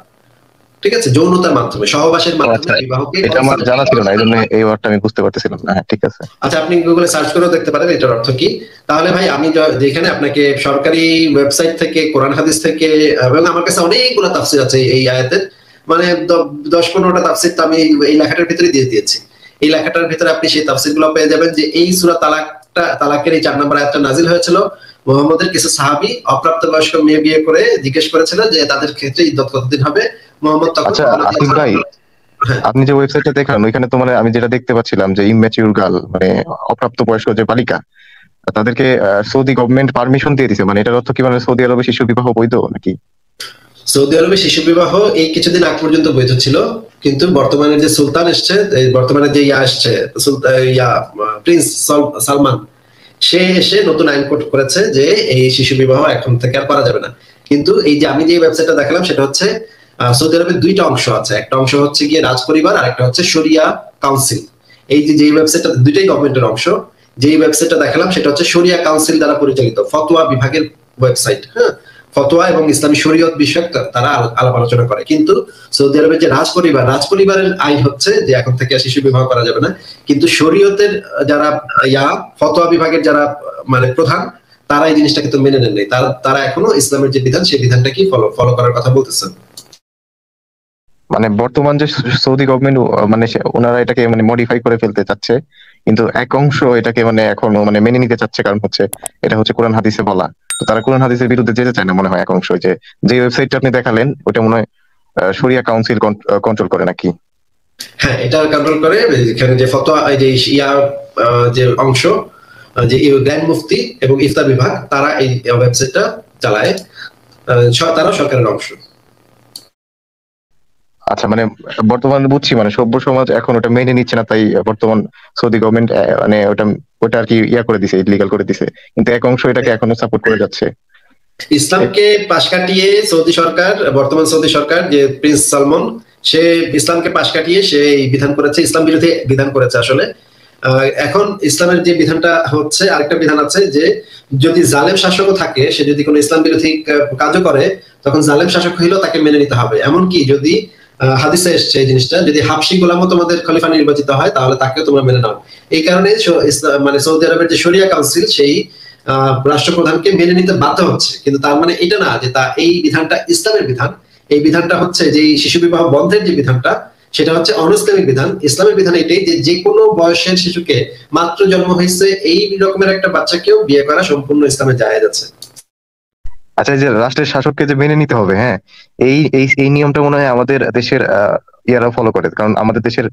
ঠিক আছে? যৌনতার মাধ্যমে, সহবাসের মাধ্যমে বিবাহকে, এটা আমার জানা ছিল না, এইজন্য এই ওয়ার্ডটা আমি বুঝতে পারতেছিলাম না। হ্যাঁ ঠিক আছে, আচ্ছা আপনি গুগলে সার্চ করেও দেখতে পারেন এটার অর্থ কি। তাহলে ভাই আমি যেখানে আপনাকে সরকারি ওয়েবসাইট থেকে, কোরআন হাদিস থেকে, এবং আমার কাছে অনেকগুলো তাফসীর আছে এই আয়াতের, মানে 10-15টা তাফসীর তো আমি এই লেখাটার ভিতরে দিয়ে দিয়েছি। এই লেখাটার ভিতরে আপনি সেই তাফসীরগুলো পেয়ে যাবেন যে এই সূরা তালাকের এই 4 নম্বর আয়াতটা নাজিল হয়েছিল মুহাম্মদের কিছু সাহাবী অপ্রাপ্তবয়স্ক মেয়ে বিয়ে করে জিজ্ঞেস করেছিল যে তাদের ক্ষেত্রে ইদ্দত কতদিন হবে। মুহাম্মদ তখন, আচ্ছা আসিফ ভাই, আপনি যে ওয়েবসাইটটা দেখান ওইখানে তো মানে আমি যেটা দেখতে পাচ্ছিলাম যে ইমম্যাচিউর গার্ল মানে অপ্রাপ্ত বয়স্ক যে বালিকা, তাদেরকে সৌদি গভর্নমেন্ট পারমিশন দিয়ে দিছে, মানে এটার অর্থ কি মানে সৌদি আরবে শিশু বিবাহ বৈধ নাকি? সৌদি আরবে শিশু বিবাহ এই কিছুদিন আগ পর্যন্ত বৈধ ছিল, কিন্তু বর্তমানে যে সুলতান এসছে, বর্তমানে যে আসছে প্রিন্স সালমান, সে এসে নতুন আইন কোড করেছে যে এই শিশু বিবাহ এখন থেকে আর করা যাবে না। কিন্তু এই যে আমি যে ওয়েবসাইটটা দেখালাম সেটা হচ্ছে সৌদি আরবের 2টা অংশ আছে, একটা অংশ হচ্ছে গিয়ে রাজ পরিবার আর একটা হচ্ছে শরিয়া কাউন্সিল। এই যে ওয়েবসাইটটা, 2টাই গভর্নমেন্টের অংশ। যে ওয়েবসাইটটা দেখালাম সেটা হচ্ছে শরিয়া কাউন্সিল দ্বারা পরিচালিত ফতোয়া বিভাগের ওয়েবসাইট। হ্যাঁ, ফতোয়া এবং ইসলামী শরীয়ত বিষয়ক তারা আলাপ আলোচনা করে। কিন্তু সৌদি আরবের যে রাজপরিবারের আইন হচ্ছে যে এখন থেকে শিশু বিবাহ করা যাবে না, কিন্তু শরীয়তের যারা ফতোয়া বিভাগের যারা মানে প্রধান, তারা এই জিনিসটা কিন্তু মেনে নেন নাই। তারা এখনো ইসলামের যে বিধান সেই বিধানটাকে ফলো করার কথা বলতেছেন। মানে বর্তমান যে সৌদি গভর্নমেন্ট মানে ওনারা এটাকে মানে মডিফাই করে ফেলতে চাচ্ছে, কিন্তু এক অংশ এটাকে মানে এখনো মানে মেনে নিতে চাচ্ছে, কারণ হচ্ছে এটা হচ্ছে কোরআন হাদিসে বলা। তো তারা কোরআন হাদিসের বিরুদ্ধে যেতে চায় না মনে হয় এক অংশ। যে ওয়েবসাইটটা আপনি দেখালেন ওটা মনে হয় শরিয়া কাউন্সিল কন্ট্রোল করে নাকি? হ্যাঁ, এটা কন্ট্রোল করে। এখানে যে ফতোয়া যে যে অংশ, যে গ্র্যান্ড মুফতি এবং ইফতার বিভাগ, তারা এই ওয়েবসাইটটা চালায়, তারা সরকারের অংশ। আচ্ছা, মানে বর্তমানে বুঝছি মানে সভ্য সমাজ এখন ওটা মেনে নিচ্ছে না, তাই বর্তমান সৌদি গভর্নমেন্ট মানে ওটা আর কি করে দিছে, ইলিগাল করে দিছে, কিন্তু এক অংশ এটাকে এখনো সাপোর্ট করে যাচ্ছে। ইসলামকে পাশ কাটিয়ে বর্তমান সৌদি সরকার যে প্রিন্স সালমান, সে ইসলামকে পাশ কাটিয়ে সে এই বিধান করেছে, ইসলাম বিরোধী বিধান করেছে আসলে। এখন ইসলামের যে বিধানটা হচ্ছে, আরেকটা বিধান আছে যে যদি জালেম শাসকও থাকে, সে যদি কোনো ইসলাম বিরোধী কাজও করে, তখন জালেম শাসক হইলেও তাকে মেনে নিতে হবে। এমনকি যদি হাদিসে এসছে এই জিনিসটা, যদি হাবশি গোলামও তোমাদের খলিফা নির্বাচিত হয় তাহলে তাকেও তোমরা মেনে নাও। এই কারণে মানে সৌদি আরবের যে শরিয়া কাউন্সিল সেই রাষ্ট্রপ্রধানকে মেনে নিতে বাধ্য হচ্ছে। কিন্তু তার মানে এটা না যে এই বিধানটা ইসলামের বিধান। এই বিধানটা হচ্ছে যে শিশু বিবাহ বন্ধের যে বিধানটা, সেটা হচ্ছে অনইসলামিক বিধান। ইসলামের বিধান এটাই যে কোনো বয়সের শিশুকে, মাত্র জন্ম হয়েছে এই রকমের একটা বাচ্চাকেও বিয়ে করা সম্পূর্ণ ইসলামে জায়েজ আছে। আচ্ছা, যে রাষ্ট্রের শাসককে যে মেনে নিতে হবে, হ্যাঁ, এই নিয়মটা মনে হয় আমাদের দেশের ইয়ারা ফলো করে, কারণ আমাদের দেশের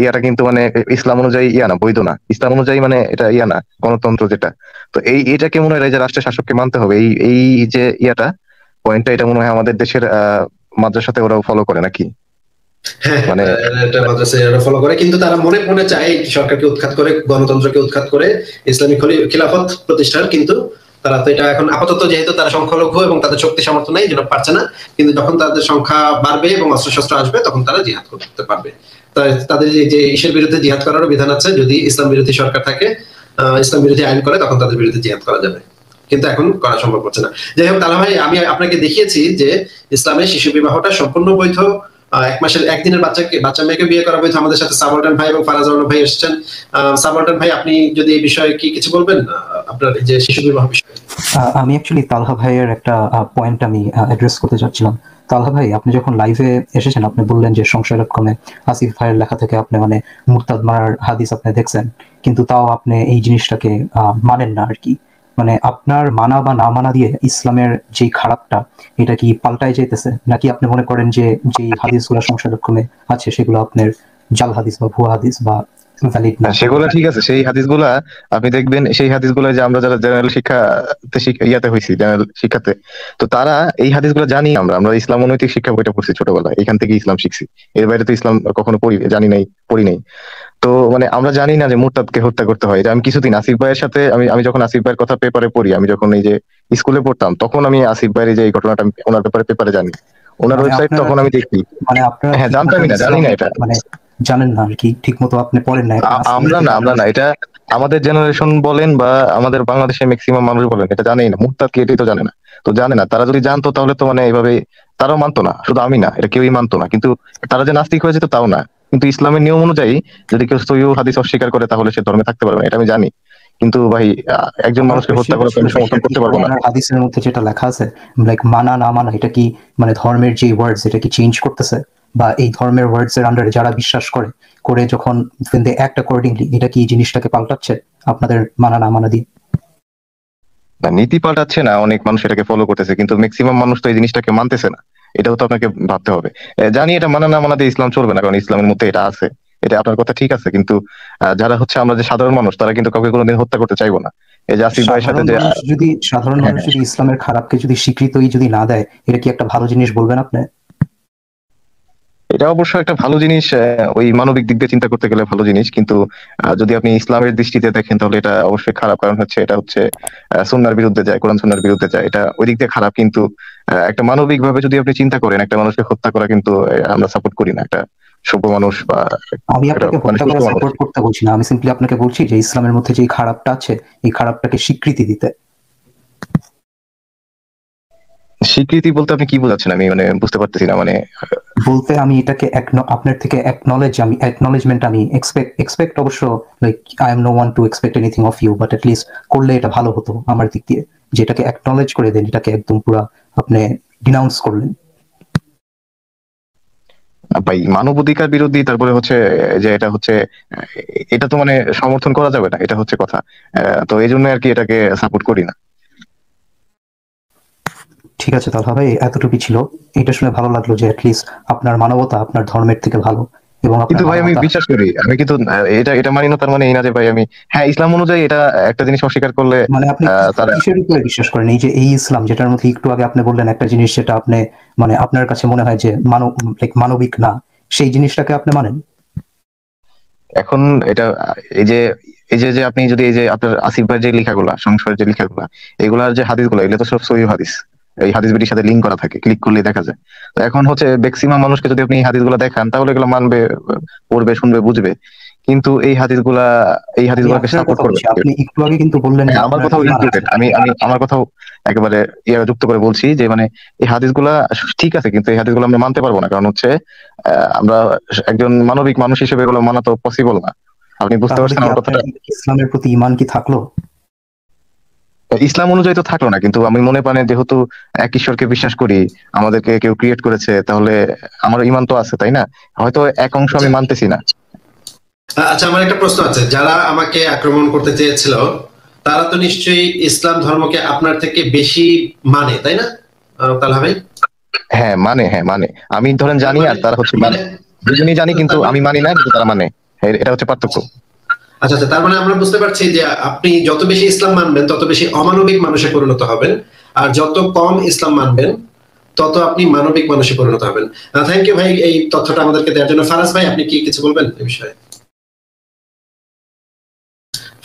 ইয়াটা কিন্তু মানে ইসলাম অনুযায়ী না, বৈধ না। ইসলাম অনুযায়ী মানে এটা না, গণতন্ত্র যেটা। তো এটাকে মনে হয় যে রাষ্ট্রের শাসককে মানতে হবে, এই যে পয়েন্টটা, এটা মনে হয় আমাদের দেশের মাদ্রাসাতে ওরাও ফলো করে নাকি? হ্যাঁ, মানে এটা মাদ্রাসায় ফলো করে, কিন্তু তারা মনে মনে চায় সরকারকে উৎখাত করে, গণতন্ত্রকে উৎখাত করে ইসলামিক খিলাফত প্রতিষ্ঠার। কিন্তু তারা তো এটা এখন আপাতত, যেহেতু তারা সংখ্যালঘু এবং তাদের শক্তি সামর্থ্য নেই, যেটা পারছে না, কিন্তু যখন তাদের সংখ্যা বাড়বে এবং অস্ত্রশস্ত্র আসবে তখন তারা জিহাদ করতে পারবে। তাদের যে ইসের বিরুদ্ধে জিহাদ করারও বিধান আছে, যদি ইসলাম বিরোধী সরকার থাকে, ইসলাম বিরোধী আইন করে, তখন তাদের বিরুদ্ধে জিহাদ করা যাবে, কিন্তু এখন করা সম্ভব হচ্ছে না। যাই হোক, তালা ভাই, আমি আপনাকে দেখিয়েছি যে ইসলামে শিশু বিবাহটা সম্পূর্ণ বৈধ। 1 মাসের 1 দিনের বাচ্চা মেয়েকে বিয়ে করা বৈধ। আমাদের সাথে সাবলটান ভাই এবং ফারাজ ভাই এসেছেন। সাবলটান ভাই, আপনি যদি এই বিষয়ে কি কিছু বলবেন, আপনার এই যে শিশু বিবাহ বিষয়ে? আমি অ্যাকচুয়ালি তালহা ভাইয়ের একটা পয়েন্ট আমি অ্যাড্রেস করতে চাচ্ছিলাম। তালহা ভাই, আপনি যখন লাইভে এসেছেন, আপনি বললেন যে সংশয়.com-এ আসিফ ভাইয়ের লেখা থেকে আপনি মানে মুরতাদ মারার হাদিস আপনি দেখছেন, কিন্তু তাও আপনি এই জিনিসটাকে মানেন না আর কি। মানে আপনার মানা বা না মানা দিয়ে ইসলামের যে খারাপটা, এটা কি পাল্টায় যাইতেছে, নাকি আপনি মনে করেন যে যেই হাদিসগুলো সংশয়.com-এ আছে সেগুলো আপনার জাল হাদিস বা ভুয়া হাদিস বা ভ্যালিড না। সেগুলো ঠিক আছে, সেই হাদিসগুলা আপনি দেখবেন, সেই হাদিসগুলা যে আমরা যারা জেনারেল ইয়াতে হয়েছি, জেনারেল শিক্ষাতে, তো তারা এই হাদিসগুলো জানি, আমরা আমরা ইসলাম অনৈতিক শিক্ষা বইটা পড়ছি ছোটবেলায়, এখান থেকে ইসলাম শিখছি, এর বাইরে তো ইসলাম কখনো জানি নাই, পড়ি নাই। তো মানে আমরা জানি না যে মুরতাদকে হত্যা করতে হয়। এটা আমি কিছুদিন আসিফ ভাইয়ের সাথে, আমি যখন আসিফ ভাইয়ের কথা পেপারে পড়ি, আমি যখন এই যে স্কুলে পড়তাম, তখন আমি আসিফ ভাইয়ের যে এই ঘটনাটা ওনার ব্যাপারে পেপারে জানি, ওনার মানে ওয়েবসাইট আপনারা তখন আমি দেখি। মানে আপনারা হ্যাঁ, ঠিক মতো জানতামই না, জানি ইসলাম না এটা। মানে জানেন না আর কি, ঠিক মতো আপনি পড়েন না এখন আজকে আমরা না, এটা আমাদের জেনারেশন বলেন বা আমাদের বাংলাদেশের ম্যাক্সিমাম মানুষ বলেন, এটা জানেই না মুরতাদ কি, এটাই তো জানে না। তো জানে না, তারা যদি জানতো তাহলে তো মানে এইভাবে তারাও মানতো না, শুধু আমি না, এটা কেউই মানতো না। কিন্তু তারা যে নাস্তিক হয়েছে তো তাও না। কিন্তু ইসলামের নিয়ম অনুযায়ী যদি কেউ সহিহ হাদিস অস্বীকার করে তাহলে সে ধর্মে থাকতে পারবে না, এটা আমি জানি। কিন্তু ভাই একজন আমার মানুষকে হত্যা কোয়েশ্চেনটা করে তো ছিল আমি যে সমর্থন এটা কি করতে পারবো না। কোরআন আর হাদিসের মধ্যে যেটা লেখা আছে লাইক মানা না মানা, এটা কি মানে ধর্মের যে ওয়ার্ডস এটা কি চেঞ্জ করতেছে, বা এই ধর্মের ওয়ার্ডস এর আন্ডারে যারা বিশ্বাস করে করে যখন when they act accordingly, এটা কি জিনিসটাকে পাল্টাচ্ছে আপনাদের মানা না মানা দিয়ে? না, নীতি পাল্টাচ্ছে না, অনেক মানুষ এটাকে ফলো করতেছে, কিন্তু ম্যাক্সিমাম মানুষ তো এই জিনিসটাকে মানতেছে না। এটাও তো আপনাকে ভাবতে হবে। জানি এটা মানা না মানাতে ইসলাম চলবে না, কারণ ইসলামের মধ্যে এটা আছে। এটা আপনার কথা ঠিক আছে, কিন্তু যারা হচ্ছে আমরা যে সাধারণ মানুষ, তারা কিন্তু কাউকে কোনোদিন হত্যা করতে চাইবো না। এই যে আসিফ ভাইয়ের সাথে যে সাধারণ হ্যাঁ, মানুষ যদি ইসলামের খারাপকে যদি স্বীকৃতই যদি না দেয়, এটা কি একটা ভালো জিনিস বলবেন আপনি? এটা অবশ্য একটা ভালো জিনিস, ওই মানবিক দিক দিয়ে চিন্তা করতে গেলে ভালো জিনিস, কিন্তু যদি আপনি ইসলামের দৃষ্টিতে দেখেন তাহলে এটা অবশ্যই খারাপ। কারণ হচ্ছে এটা হচ্ছে সুন্নাহর বিরুদ্ধে যায়, কোরআন সুন্নাহর বিরুদ্ধে যায়, এটা ওই দিক দিয়ে খারাপ। কিন্তু একটা মানবিক ভাবে যদি আপনি চিন্তা করেন, একটা মানুষকে হত্যা করা কিন্তু আমরা সাপোর্ট করি না, একটা সভ্য মানুষ বা আমি একটা আপনাকে মানে হত্যা সুস্থ করা মানুষ। সাপোর্ট করতে বলছি না, আমি সিম্পলি আপনাকে বলছি যে ইসলামের মধ্যে যে খারাপটা আছে এই খারাপটাকে স্বীকৃতি দিতে। স্বীকৃতি বলতে আপনি কি বোঝাচ্ছেন, আমি মানে বুঝতে পারতেছি না। মানে বলতে আমি এটাকে আপনার থেকে অ্যাকনলেজমেন্ট আমি এক্সপেক্ট অবশ্য, like I am no one to expect anything of you, but list করলে এটা ভালো হতো আমার দিক দিয়ে, যেটাকে অ্যাকনলেজ করে দেন, এটাকে একদম পুরো আপনি ডিনাউন্স করলেন। ভাই মানবাধিকার বিরোধী, তারপরে হচ্ছে যে এটা হচ্ছে আহ, এটা তো মানে সমর্থন করা যাবে না, এটা হচ্ছে কথা। তো এই জন্য আর কি এটাকে সাপোর্ট করি না। ঠিক আছে তাহলে ভাই, এতটুকুই ছিল। এটা শুনে ভালো লাগলো যে অ্যাটলিস্ট আপনার মানবতা আপনার ধর্মের থেকে ভালো, এবং আপনার কিন্তু ভাই আমি মানবতা বিশ্বাস করি, আমি কিন্তু এটা এটা মানি না, তার মানে এই না যে ভাই আমি, হ্যাঁ ইসলাম অনুযায়ী এটা একটা জিনিস অস্বীকার করলে মানে আপনি তারা কিসের উপরে বিশ্বাস করেন? এই যে এই ইসলাম যেটার মধ্যে একটু আগে আপনি বললেন একটা জিনিস যেটা আপনি মানে আপনার কাছে মনে হয় যে মানবিক না, সেই জিনিসটাকে আপনি মানেন? এখন এটা এই যে আপনি যদি এই যে আপনার আসিফ ভাইয়ের যে লেখাগুলা, সংসারের যে লেখাগুলা, এগুলার যে হাদিসগুলো, এগুলো তো সব সহিহ হাদিস। এই হাদিস বিটির সাথে লিঙ্ক করা থাকে, ক্লিক করলে দেখা যায়। তো এখন হচ্ছে ম্যাক্সিমাম মানুষকে যদি আপনি এই হাদিসগুলো দেখান, তাহলে এগুলো মানবে, পড়বে, শুনবে, বুঝবে। কিন্তু এই আমি হাদিসগুলোকে আপনার সাপোর্ট কথা করবে বলছি, না কেউ। আপনি একটু আগে কিন্তু বললেন যে হ্যাঁ, আমার আপনার কথাও ঈমান আছে। ইনক্লুডেড, আমি আমার কথাও একেবারে যুক্ত করে বলছি যে মানে এই হাদিসগুলা ঠিক আছে, কিন্তু এই হাদিসগুলো আমরা মানতে পারবো না, কারণ হচ্ছে আমরা একজন মানবিক মানুষ হিসেবে এগুলো মানা তো পসিবল না। আপনি বুঝতে তাহলে পারছেন কি আমার আপনার কথাটা? ইসলামের প্রতি ঈমান কি থাকলো? ইসলাম অনুযায়ী তো থাকলো না, কিন্তু আমি মনে প্রাণে যেহেতু এক ঈশ্বরকে বিশ্বাস করি, আমাদেরকে কেউ ক্রিয়েট করেছে, তাহলে আমার ঈমান তো আছে, তাই না? হয়তো এক অংশ আমি মানতেছি না। আচ্ছা, আমার একটা প্রশ্ন আছে। যারা আমাকে আক্রমণ করতে চেয়েছিল তারা তো নিশ্চয়ই ইসলাম ধর্মকে আপনার থেকে বেশি মানে, তাই না তালহা ভাই? হ্যাঁ মানে আমি ধরেন জানি, আর তারা হচ্ছে মানে দুজনেই জানি, কিন্তু আমি মানি না, কিন্তু তারা মানে। এটা হচ্ছে পার্থক্য। আচ্ছা আচ্ছা, তার মানে আমরা বুঝতে পারছি যে আপনি যত বেশি ইসলাম মানবেন তত বেশি অমানবিক মানুষে পরিণত হবেন, আর যত কম ইসলাম মানবেন তত আপনি মানবিক মানুষে পরিণত হবেন। থ্যাংক ইউ ভাই এই তথ্যটা আমাদেরকে দেওয়ার জন্য। ফারাজ ভাই, আপনি কি কিছু বলবেন এই বিষয়ে?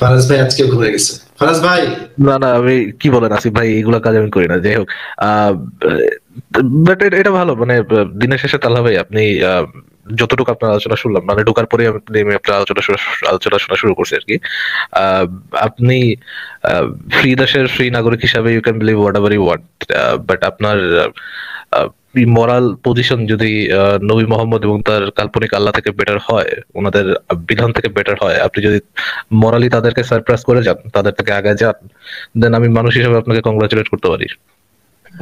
ফারাজ ভাই আজকে ঘুরে গেছে। ফারাজ ভাই, না না, আমি কি বলেন আসিফ ভাই, এগুলা কাজ আমি করি না। যাই হোক, বাট এটা ভালো, মানে দিনের শেষে তাহলে ভাই আপনি যতটুকু আপনার আলোচনা শুনলাম, মানে ঢোকার পরে আমি আপনার আলোচনা শোনা শুরু করছি আর কি। আপনি ফ্রি দেশের ফ্রি নাগরিক হিসাবে you can believe whatever you want, but আপনার মরাল পজিশন যদি নবী মোহাম্মদ এবং তার কাল্পনিক আল্লাহ থেকে বেটার হয়, ওনাদের বিধান থেকে বেটার হয়, আপনি যদি মরালি তাদেরকে সারপ্রাইজ করে যান, তাদের থেকে আগে যান, দেন আমি মানুষ হিসেবে আপনাকে কংগ্রাচুলেট করতে পারি।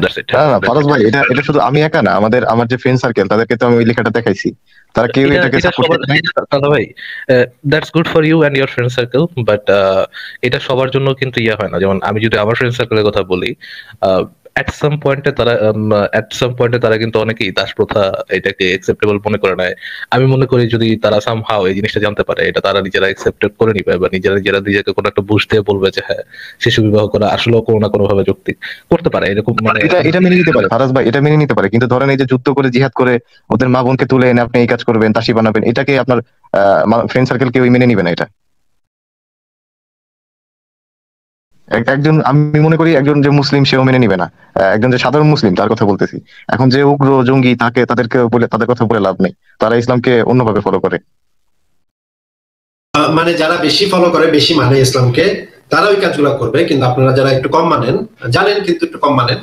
That's it. না ফারাজ ভাই, এটা শুধু আমি একা না, আমার যে ফ্রেন্ড সার্কেল, তাদেরকে তো আমি ওই লেখাটা দেখাইছি, তারা কেউ এটাকে সাপোর্ট করে নাই। দাদা ভাই, that's good for you and your friend circle, but এটা সবার জন্য কিন্তু ইয়া হয় না। যেমন আমি যদি আমার ফ্রেন্ড সার্কেলের কথা বলি, এট সাম পয়েন্টে তারা কিন্তু অনেকেই দাস প্রথা এটাকে একসেপ্টেবল মনে করে নেয়। আমি মনে করি যদি তারা সামহাও এই জিনিসটা জানতে পারে, এটা তারা নিজেরা একসেপ্ট করে নিবে বা নিজেরা নিজেকে কোনো একটা বুঝ দিয়ে বলবে যে হ্যাঁ শিশু বিবাহ করা আসলেও কোনো না কোনো ভাবে যৌক্তিক করতে পারে, এরকম মানে এটা এটা মেনে নিতে পারে ফারাজ ভাই, এটা মেনে নিতে পারে। কিন্তু ধরেন এই যে যুদ্ধ করে জিহাদ করে ওদের মা বোনকে তুলে এনে আপনি এই কাজ করবেন, তাসি বানাবেন, এটাকে আপনার ফ্রেন্ড সার্কেল কেউ মেনে নিবে না। এটা একজন, আমি মনে করি একজন যে মুসলিম সেও মেনে নিবে না। একজন যে সাধারণ মুসলিম তার কথা বলতেছি। এখন যে উগ্র জঙ্গি তাদেরকে বলে, তাদের কথা বলে লাভ নেই, তারা ইসলামকে অন্যভাবে ফলো করে। মানে যারা বেশি ফলো করে, বেশি মানে ইসলামকে, তারা ওই কাজগুলো করবে। কিন্তু আপনারা যারা একটু কম মানেন, জানেন কিন্তু একটু কম মানেন,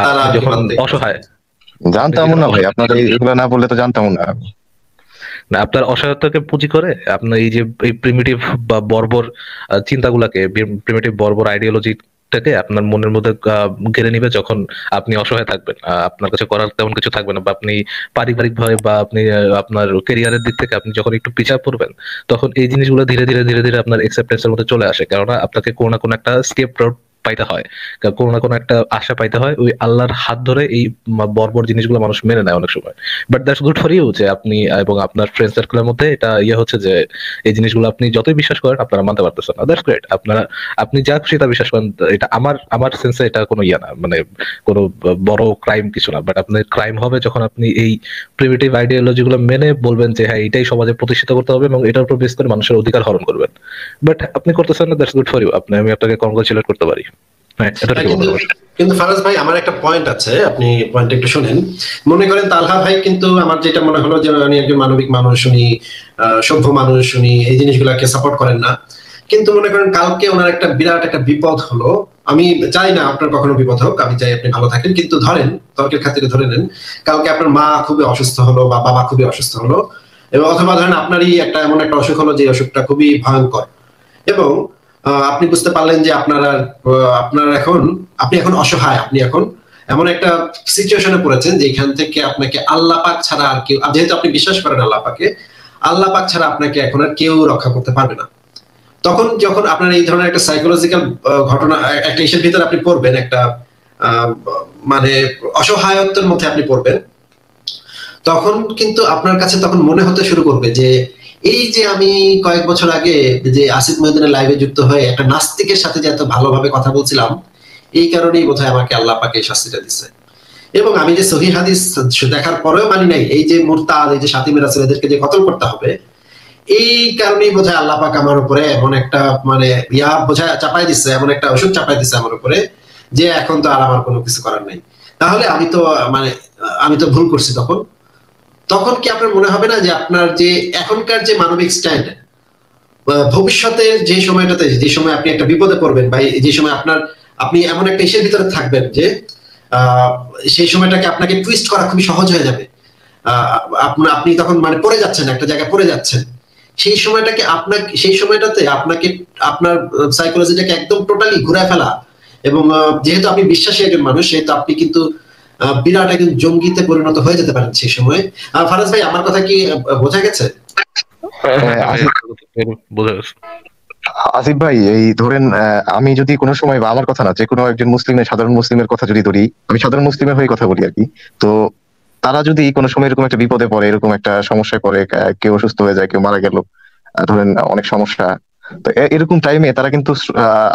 তারা যখন অসহায়, জানতাম না ভাই, আপনারা এগুলো না বললে তো জানতাম না। না, আপনার অসহায়তাকে পুঁজি করে আপনার এই যে এই প্রিমিটিভ বা বর্বর চিন্তাগুলাকে, প্রিমিটিভ বর্বর আইডিওলজিটাকে আপনার মনের মধ্যে ঘিরে নিবে যখন আপনি অসহায় থাকবেন, আপনার কাছে করার তেমন কিছু থাকবে না, বা আপনি পারিবারিক ভাবে বা আপনি আপনার ক্যারিয়ারের দিক থেকে আপনি যখন একটু পিছিয়ে পড়বেন, তখন এই জিনিসগুলো ধীরে ধীরে ধীরে ধীরে আপনার একসেপ্টেন্সের মধ্যে চলে আসে। কেননা আপনাকে কোনো না কোনো একটা স্কেপ রোড পাইতে হয়, কোনো না কোনো একটা আশা পাইতে হয়। ওই আল্লাহর হাত ধরে এই বর্বর জিনিসগুলো মানুষ মেনে নেয় অনেক সময়। But that's good for you যে আপনি এবং আপনার ফ্রেন্ড সার্কেলের মধ্যে এটা হচ্ছে যে এই জিনিসগুলো আপনি যতই বিশ্বাস করেন আপনারা মানতে পারতেছেন না। That's great. আপনি যা খুশি তা বিশ্বাস করেন, এটা আমার সেন্সে এটা কোনো না, মানে কোনো বড় ক্রাইম কিছু না। বাট আপনার ক্রাইম হবে যখন আপনি এই প্রিমিটিভ আইডিওলজি গুলো মেনে বলবেন যে হ্যাঁ এটাই সমাজে প্রতিষ্ঠিত করতে হবে এবং এটার উপর বেস করে মানুষের অধিকার হরণ করবেন। বাট আপনি করতেছেন না, দ্যাটস গুড ফর ইউ। আমি আপনাকে কংগ্রাচুলেট করতে পারি। কিন্তু ফারাজ ভাই, আমার একটা পয়েন্ট আছে, আপনি পয়েন্ট একটু শুনেন। মনে করেন তালহা ভাই, কিন্তু আমার যেটা মনে হলো যে উনি একজন মানবিক মানুষ, উনি সভ্য মানুষ, উনি এই জিনিসগুলোকে সাপোর্ট করেন না। কিন্তু মনে করেন কালকে ওনার একটা বিরাট একটা বিপদ হলো, আমি চাই না আপনার কখনো বিপদ হোক, আমি চাই আপনি ভালো থাকেন, কিন্তু ধরেন তর্কের খাতিরে ধরে নেন কালকে আপনার মা খুবই অসুস্থ হলো বা বাবা খুবই অসুস্থ হলো, এবং অথবা ধরেন আপনারই একটা এমন একটা অসুখ হলো যে অসুখটা খুবই ভয়ঙ্কর, এবং আপনি বুঝতে পারলেন যে আপনার আপনি এখন অসহায়, আপনি এখন এমন একটা সিচুয়েশনে পড়েছেন যেখান থেকে আপনাকে আল্লাহ পাক ছাড়া আর কেউ, যেহেতু আপনি বিশ্বাস করেন আল্লাহ পাকে, আল্লাহ পাক ছাড়া আপনাকে এখন আর কেউ রক্ষা করতে পারবে না। তখন যখন আপনার এই ধরনের একটা সাইকোলজিক্যাল ঘটনা, একটা ইস্যুর ভিতরে আপনি পড়বেন, একটা মানে অসহায়ত্বের মধ্যে আপনি পড়বেন, তখন কিন্তু আপনার কাছে তখন মনে হতে শুরু করবে যে এই যে আমি কয়েক বছর আগে যে আসিফ মহিউদ্দিনের লাইভে যুক্ত হয়ে একটা নাস্তিকের সাথে যে এত ভালোভাবে কথা বলছিলাম, এই কারণেই বোধহয় আমাকে আল্লাহ পাক এই শাস্তিটা দিচ্ছে। এবং আমি যে সহিহ হাদিস দেখার পরেও মানি নাই, এই যে মুরতাদ, এই যে শাতিমে রাসূল, এদেরকে যে কতল করতে হবে, এই কারণেই বোধহয় আল্লাহ পাক আমার উপরে এমন একটা মানে বোঝায় চাপাই দিচ্ছে, এমন একটা ওষুধ চাপাই দিচ্ছে আমার উপরে, যে এখন তো আর আমার কোনো কিছু করার নাই। তাহলে আমি তো ভুল করছি। তখন কি আপনার মনে হবে না যে আপনার যে এখনকার যে মানবিক স্ট্যান্ড, ভবিষ্যতের যে সময়টাতে, যে সময় আপনি একটা বিপদে পড়বেন বা যে সময় আপনি এমন একটা ইস্যুর ভিতরে থাকবেন যে সেই সময়টাকে আপনাকে টুইস্ট করা খুবই সহজ হয়ে যাবে, আপনি তখন মানে পড়ে যাচ্ছেন, একটা জায়গায় পড়ে যাচ্ছেন, সেই সময়টাতে আপনাকে আপনার সাইকোলজিটাকে একদম টোটালি ঘুরে ফেলা, এবং যেহেতু আপনি বিশ্বাসী একজন মানুষ, সেহেতু আপনি কিন্তু বিরাট একজন জঙ্গিতে পরিণত হয়ে যেতে পারেন সেই সময়। ফারাজ ভাই, আমার কথা কি বোঝা গেছে? আসিফ ভাই, এই ধরেন আমি যদি কোনো সময়, বা আমার কথা না, যে কোনো একজন মুসলিমের, সাধারণ মুসলিমের কথা যদি ধরি, আমি সাধারণ মুসলিমের হয়ে কথা বলি আর কি, তো তারা যদি কোনো সময় এরকম একটা বিপদে পড়ে, এরকম একটা সমস্যায় পড়ে, কেউ অসুস্থ হয়ে যায়, কেউ মারা গেল, ধরেন অনেক সমস্যা, তো এরকম টাইমে তারা কিন্তু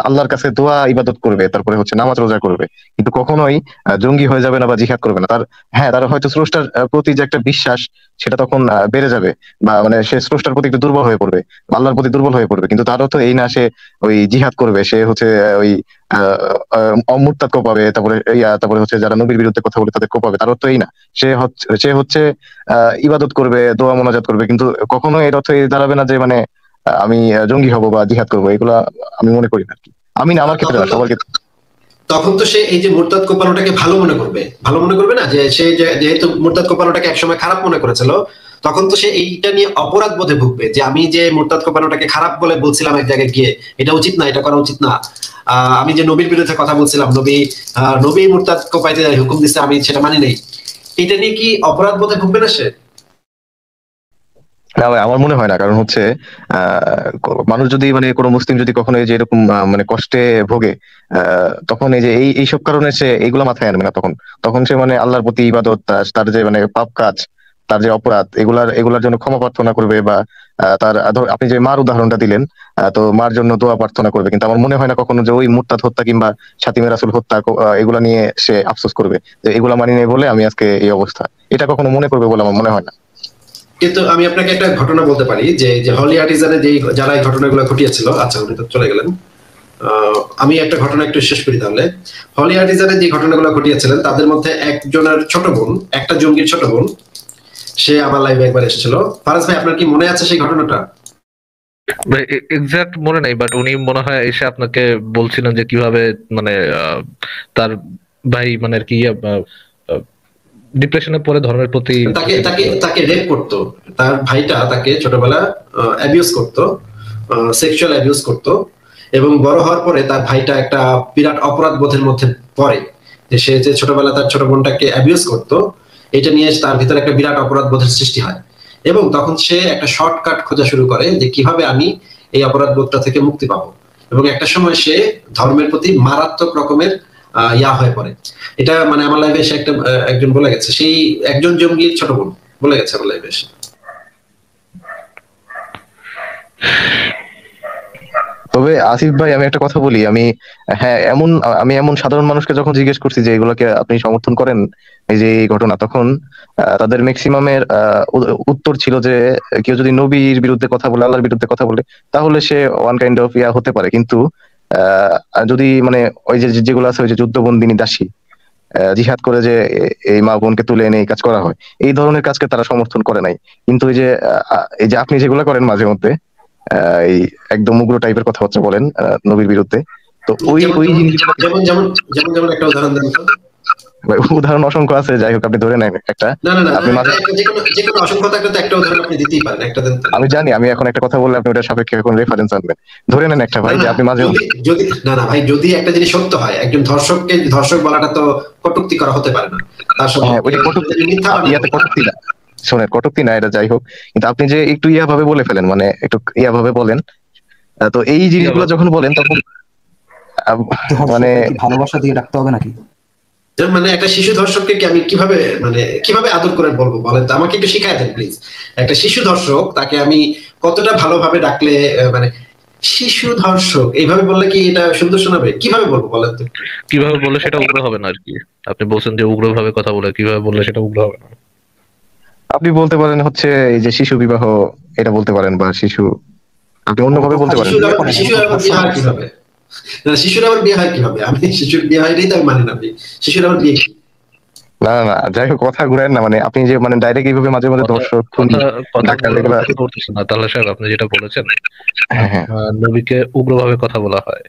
আল্লাহর কাছে দোয়া ইবাদত করবে, তারপরে হচ্ছে নামাজ রোজা করবে, কিন্তু কখনোই জঙ্গি হয়ে যাবে না বা জিহাদ করবে না। তার হয়তো স্রষ্টার প্রতি যে একটা বিশ্বাস, সেটা তখন বেড়ে যাবে, বা মানে সে স্রষ্টার প্রতি একটু দুর্বল হয়ে পড়বে, আল্লাহর প্রতি দুর্বল হয়ে পড়বে, কিন্তু তারও তো এই না সে ওই জিহাদ করবে, সে হচ্ছে ওই মুরতাদ কোপাবে, তারপরে হচ্ছে যারা নবীর বিরুদ্ধে কথা বলে তাদের কোপাবে, তার অর্থ এই না সে হচ্ছে ইবাদত করবে, দোয়া মোনাজাত করবে, কিন্তু কখনো এর অর্থ দাঁড়াবে না যে মানে আমি জঙ্গি হব বা জিহাদ করবো। এগুলা আমি মনে করি না, আমি না, আমার ক্ষেত্রে না, সবার ক্ষেত্রে। তখন তো সে এই যে মুরতাদ কোপানোটাকে ভালো মনে করবে না, যে সে যেহেতু মুরতাদ কোপানোটাকে একসময় খারাপ মনে করেছিল, তখন তো সে এইটা নিয়ে অপরাধ বোধে ভুগবে, যে আমি যে মুরতাদ কোপানোটাকে খারাপ বলে বলছিলাম এক জায়গায় গিয়ে, এটা উচিত না, এটা করা উচিত না, আমি যে নবীর বিরুদ্ধে কথা বলছিলাম, নবী মুরতাদ কোপাইতে হুকুম দিচ্ছে, আমি সেটা মানি নাই, এটা নিয়ে কি অপরাধ বোধে ভুগবে না সে? না ভাই, আমার মনে হয় না। কারণ হচ্ছে মানুষ যদি মানে কোনো মুসলিম যদি কখনো এই যে এরকম মানে কষ্টে ভোগে, তখন এই যে এইসব কারণে সে এইগুলা মাথায় আনবে না। তখন তখন সে মানে আল্লাহর প্রতি ইবাদত, তার যে মানে পাপ কাজ, তার যে অপরাধ, এগুলার জন্য ক্ষমা প্রার্থনা করবে, বা তার আপনি যে মার উদাহরণটা দিলেন, তো মার জন্য দোয়া প্রার্থনা করবে। কিন্তু আমার মনে হয় না কখনো যে ওই মুরতাদ হত্যা কিংবা শাতিমে রাসূল হত্যা এগুলা নিয়ে সে আফসোস করবে যে এগুলা মানি নেই বলে আমি আজকে এই অবস্থা। এটা কখনো মনে করবে বলে আমার মনে হয় না। কিন্তু আমি আপনাকে একটা ঘটনা বলতে পারি যে যে হলি আর্টিজানে যে যারা এই ঘটনাগুলো ঘটিয়েছিল, আচ্ছা উনি তো চলে গেলেন, আমি একটা ঘটনা একটু শেষ করি তাহলে। হলি আর্টিজানে যে ঘটনাগুলো ঘটিয়েছিলেন তাদের মধ্যে একজনের ছোট বোন, একটা জঙ্গির ছোট বোন, সে আমার লাইভে একবার এসেছিল। ফারাজ ভাই, আপনার কি মনে আছে সেই ঘটনাটা? এক্সাক্ট মনে নাই, বাট উনি মনে হয় এসে আপনাকে বলছিলেন যে কিভাবে মানে তার ভাই মানে আর কি ডিপ্রেশনের পরে ধর্মের প্রতি তাকে তাকে তাকে রেপ করতো, তার ভাইটা তাকে ছোটবেলা অ্যাবিউজ করতো, সেক্সুয়াল অ্যাবিউজ করতো, এবং বড় হওয়ার পরে তার ভাইটা একটা বিরাট অপরাধ বোধের মধ্যে পড়ে যে সে যে ছোটবেলা তার ছোট বোনটাকে অ্যাবিউজ করতো, এটা নিয়ে তার ভিতরে একটা বিরাট অপরাধ বোধের সৃষ্টি হয়। এবং তখন সে একটা শর্টকাট খোঁজা শুরু করে যে কিভাবে আমি এই অপরাধ বোধটা থেকে মুক্তি পাবো। এবং একটা সময় সে ধর্মের প্রতি মারাত্মক রকমের ইয়া হয়ে পড়ে। এটা মানে আমার লাইফে এসে একজন বলে গেছে, সেই একজন জঙ্গির ছোট বোন বলে গেছে আমার লাইফে এসে। তবে আসিফ ভাই, আমি একটা কথা বলি। হ্যাঁ, আমি এমন সাধারণ মানুষকে যখন জিজ্ঞেস করছি যে এগুলোকে আপনি সমর্থন করেন, এই যে এই ঘটনা, তখন তাদের ম্যাক্সিমামের উত্তর ছিল যে কেউ যদি নবীর বিরুদ্ধে কথা বলে, আল্লাহর বিরুদ্ধে কথা বলে, তাহলে সে ওয়ান কাইন্ড অফ ইয়া হতে পারে। কিন্তু যদি মানে ওই যে যেগুলো আছে, ওই যে যুদ্ধবন্দিনী দাসী, জিহাদ করে যে এই মা বোনকে তুলে এনে এই কাজ করা হয়, এই ধরনের কাজকে তারা সমর্থন করে নাই। কিন্তু এই যে আপনি যেগুলো করেন মাঝে মধ্যে, এই একদম উগ্র টাইপের কথাবার্তা বলেন নবীর বিরুদ্ধে, তো ওই জিনিসগুলো যেমন যেমন যেমন যেমন একটা উদাহরণ দেন তো। উদাহরণ অসংখ্য আছে। যাই হোক, আপনি ধরে নেন একটা। না না না, আপনি মাঝে, যে কোনো অসংখ্য থাকলে তো একটা উদাহরণ আপনি দিতেই পারেন, একটা দেন তো। আমি জানি আমি এখন একটা কথা বললে আপনি ওটা সাপেক্ষে এখন রেফারেন্স আনবেন। ধরে নেন একটা ভাই, যে আপনি মাঝে যদি যদি না না ভাই, যদি একটা জিনিস সত্য হয়, একজন ধর্ষককে ধর্ষক বলাটা তো কটূক্তি করা হতে পারে না। তার হ্যাঁ, ওই যে কটূক্তি, ইয়াতে কটূক্তি না, শোনেন, কটূক্তি না এটা, যাই হোক। কিন্তু আপনি যে একটু ইয়া ভাবে বলে ফেলেন, মানে একটু ইয়া ভাবে বলেন, তো এই জিনিসগুলো যখন বলেন তখন মানে ভালোবাসা দিয়ে রাখতে হবে নাকি? মানে একটা শিশু ধর্ষককে কি আমি কিভাবে আদর করে বলবো বলেন তো, আমাকে একটু শিখায় দেন প্লিজ। একটা শিশু ধর্ষক, তাকে আমি কতটা ভালোভাবে ডাকলে মানে শিশু ধর্ষক এইভাবে বললে কি এটা সুন্দর শোনাবে? কিভাবে বলবো বলেন তো? কিভাবে বললে সেটা উগ্র হবে না আর কি। আপনি বলছেন যে উগ্র ভাবে কথা বলে, কিভাবে বললে সেটা উগ্র হবে না? আপনি বলতে পারেন হচ্ছে এই যে শিশু বিবাহ, এটা বলতে পারেন, বা শিশু, আপনি অন্যভাবে বলতে পারেন। শিশুর আবার বিয়ে হয় কিভাবে? না, শিশুর আবার বিয়ে হয় কিভাবে? আমি শিশুর বিয়ে হয় তো আমি মানি না। শিশুর আবার বিয়ে না না না, যাই হোক, কথা ঘুরেন না। মানে আপনি যে মানে ডাইরেক্ট এইভাবে মাঝে মাঝে দর্শক করতেছেন না তাহলে সাহেব, আপনি যেটা বলেছেন হ্যাঁ, নবীকে উগ্রভাবে কথা বলা হয়।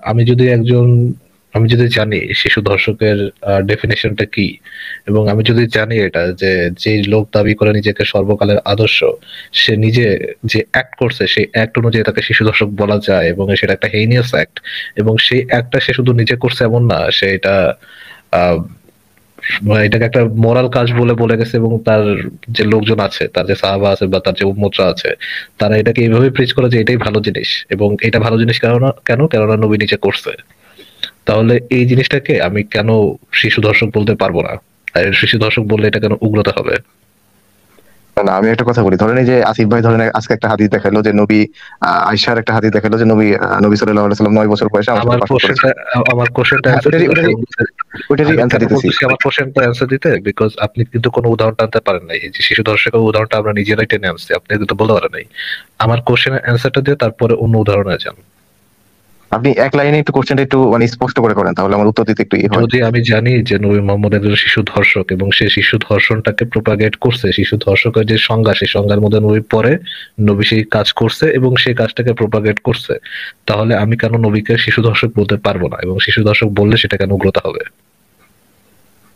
আমি যদি জানি শিশু ধর্ষকের ডেফিনেশনটা কি, এবং আমি যদি জানি এটা যে লোক দাবি করে নিজেকে সর্বকালের আদর্শ, সে নিজে যে অ্যাক্ট করছে সেই অ্যাক্ট অনুযায়ী তাকে শিশু ধর্ষক বলা যায়, এবং সেটা একটা হেইনিয়াস অ্যাক্ট, এবং সেই অ্যাক্টটা সে শুধু নিজে করছে এমন না, সে এটা এটাকে একটা মোরাল কাজ বলে গেছে, এবং তার যে লোকজন আছে, তার যে সাহাবা আছে বা তার যে উম্মতরা আছে, তারা এটাকে এইভাবে প্রিচ করে যে এটাই ভালো জিনিস, এবং এটা ভালো জিনিস কেননা নবী নিচে করছে। তাহলে এই জিনিসটাকে আমি কেন শিশু ধর্ষক বলতে পারবো না? আর শিশু ধর্ষক বললে এটা কেন উগ্রতা হবে? না, আমি একটা কথা বলি। ধরেন এই যে আসিফ ভাই, ধরেন আজকে একটা হাদিস দেখালো যে নবী আয়েশার একটা হাদিস দেখালো যে নবী সাল্লাল্লাহু আলাইহি ওয়াসাল্লাম 9 বছর বয়সে আমার কোশ্চেনটা ওইটারই অ্যানসার দিতেছি। আমার কোশ্চেনটা অ্যান্সার দিতে, বিকজ আপনি কিন্তু কোনো উদাহরণ টানতে পারেন নাই। এই যে শিশু ধর্ষকের উদাহরণটা আমরা নিজেরাই টেনে আনছি, আপনি কিন্তু বলতে পারেন নাই। আমার কোশ্চেনের অ্যান্সারটা দিয়ে তারপরে অন্য উদাহরণে যান। আপনি এক লাইনে একটু কোশ্চেনটা একটু মানে স্পষ্ট করে করেন, তাহলে আমার উত্তর দিতে একটু হয়। যদি আমি জানি যে নবী মুহাম্মদ একজন শিশু ধর্ষক, এবং সে শিশু ধর্ষণটাকে প্রোপাগেট করছে, শিশু ধর্ষকের যে সংজ্ঞা, সেই সংজ্ঞার মধ্যে নবী পরে, নবী সেই কাজ করছে এবং সেই কাজটাকে প্রোপাগেট করছে, তাহলে আমি কেন নবীকে শিশু ধর্ষক বলতে পারবো না? এবং শিশু ধর্ষক বললে সেটা কেন উগ্রতা হবে?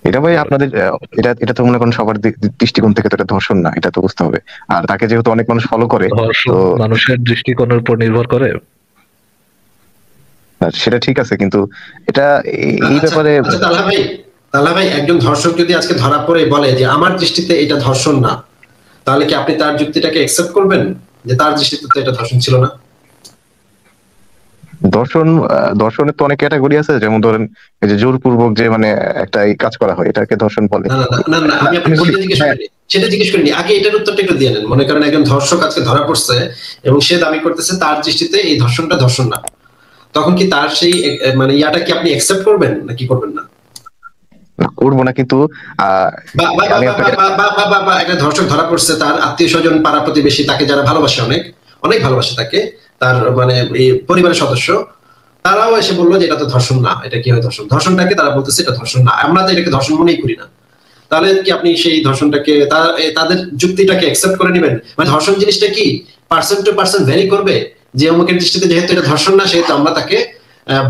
এটা ভাই আপনাদের এটা তো মনে করেন সবার দৃষ্টিকোণ থেকে তো এটা ধর্ষণ না, এটা তো বুঝতে হবে। আর তাকে যেহেতু অনেক মানুষ ফলো করে, ধর্ষণ মানুষের দৃষ্টিকোণের উপর নির্ভর করে। সেটা ঠিক আছে, কিন্তু এটা এই ব্যাপারে তাহলে ভাই একজন ধর্ষক যদি আজকে ধরা পড়ে বলে যে আমার দৃষ্টিতে এটা ধর্ষণ না, তাহলে কি আপনি তার যুক্তিটাকে অ্যাকসেপ্ট করবেন যে তার দৃষ্টিতে তো এটা ধর্ষণ ছিল না? দর্শনের তো অনেক ক্যাটাগরি আছে, যেমন ধরেন এই যে জোরপূর্বক যে মানে একটা এই কাজ করা হয়, এটাকে ধর্ষণ বলে। না না না না, আমি আমি আপনাকে বলি সেটা জিজ্ঞেস করিনি। আগে এটার উত্তরটা একটু দিয়ে নেন। মনে করেন একজন ধর্ষক আজকে ধরা পড়ছে এবং সে দাবি করতেছে তার দৃষ্টিতে এই ধর্ষণটা ধর্ষণ না, তখন কি তার সেই মানে ইয়াটা কি আপনি অ্যাকসেপ্ট করবেন নাকি করবেন না? করবো না, কিন্তু আমি আপনাকে একটা ধর্ষক ধরা পড়ছে, তার আত্মীয় স্বজন পাড়া প্রতিবেশী তাকে যারা ভালোবাসে, অনেক অনেক ভালোবাসে তাকে, তার মানে এই পরিবারের সদস্য, তারাও এসে বললো যে এটা তো ধর্ষণ না, এটা কি হয় ধর্ষণ, ধর্ষণটাকে তারা বলতেছে এটা ধর্ষণ না, আমরা তো এটাকে ধর্ষণ মনেই করি না। তাহলে কি আপনি সেই ধর্ষণটাকে তাদের যুক্তিটাকে অ্যাকসেপ্ট করে নেবেন? মানে ধর্ষণ জিনিসটা কি পার্সন টু পার্সন ভ্যারি করবে, যে অমুকের দৃষ্টিতে যেহেতু এটা ধর্ষণ না সেহেতু আমরা তাকে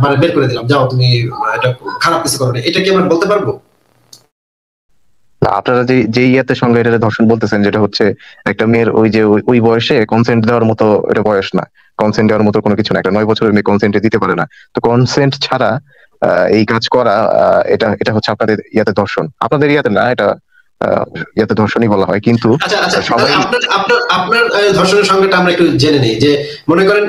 মানে বের করে দিলাম, যাও তুমি এটা খারাপ কিছু করো না, এটা কি আমরা বলতে পারবো? না, আপনারা যে ইয়াতে সঙ্গে এটা ধর্ষণ বলতেছেন, যেটা হচ্ছে একটা মেয়ের ওই যে ওই বয়সে কনসেন্ট দেওয়ার মতো এটা বয়স না, কনসেন্ট দেওয়ার মতো কোনো কিছু না। একটা 9 বছরের মেয়ে কনসেন্ট দিতে পারে না, তো কনসেন্ট ছাড়া এই কাজ করা, এটা এটা হচ্ছে আপনাদের ইয়াতে ধর্ষণ, আপনাদের ইয়াতে না, এটা ইয়াতে ধর্ষণই বলা হয়। কিন্তু আচ্ছা আচ্ছা, সবাই আপনার আপনার আপনার ধর্ষণের সঙ্গেটা আমরা একটু জেনে নিই, যে মনে করেন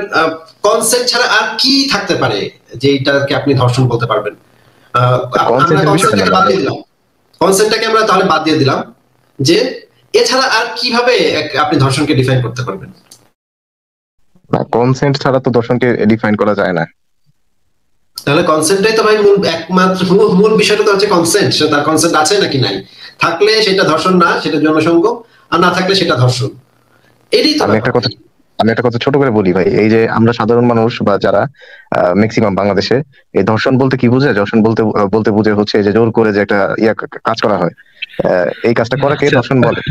কনসেন্ট ছাড়া আর কি থাকতে পারে যে এটাকে আপনি ধর্ষণ বলতে পারবেন? কনসেন্টটাকে আমরা তাহলে বাদ দিয়ে দিলাম, যে এছাড়া আর কিভাবে আপনি ধর্ষণকে ডিফাইন করতে পারবেন? কনসেন্ট ছাড়া তো ধর্ষণকে ডিফাইন করা যায় না। তাহলে কনসেন্টটাই তো ভাই মূল, একমাত্র মূল বিষয়টা তো হচ্ছে কনসেন্ট। সে তার কনসেন্ট আছে নাকি নাই, থাকলে সেটা ধর্ষণ না, সেটা যৌনসঙ্গ, আর না থাকলে সেটা ধর্ষণ। এটাই তো। আমি একটা কথা ছোট করে বলি ভাই, এই যে আমরা সাধারণ মানুষ বা যারা ম্যাক্সিমাম বাংলাদেশে এই ধর্ষণ বলতে কি বুঝে, ধর্ষণ বলতে বুঝে হচ্ছে যে জোর করে যে একটা কাজ করা হয়, এই কাজটা করাকে ধর্ষণ বলে।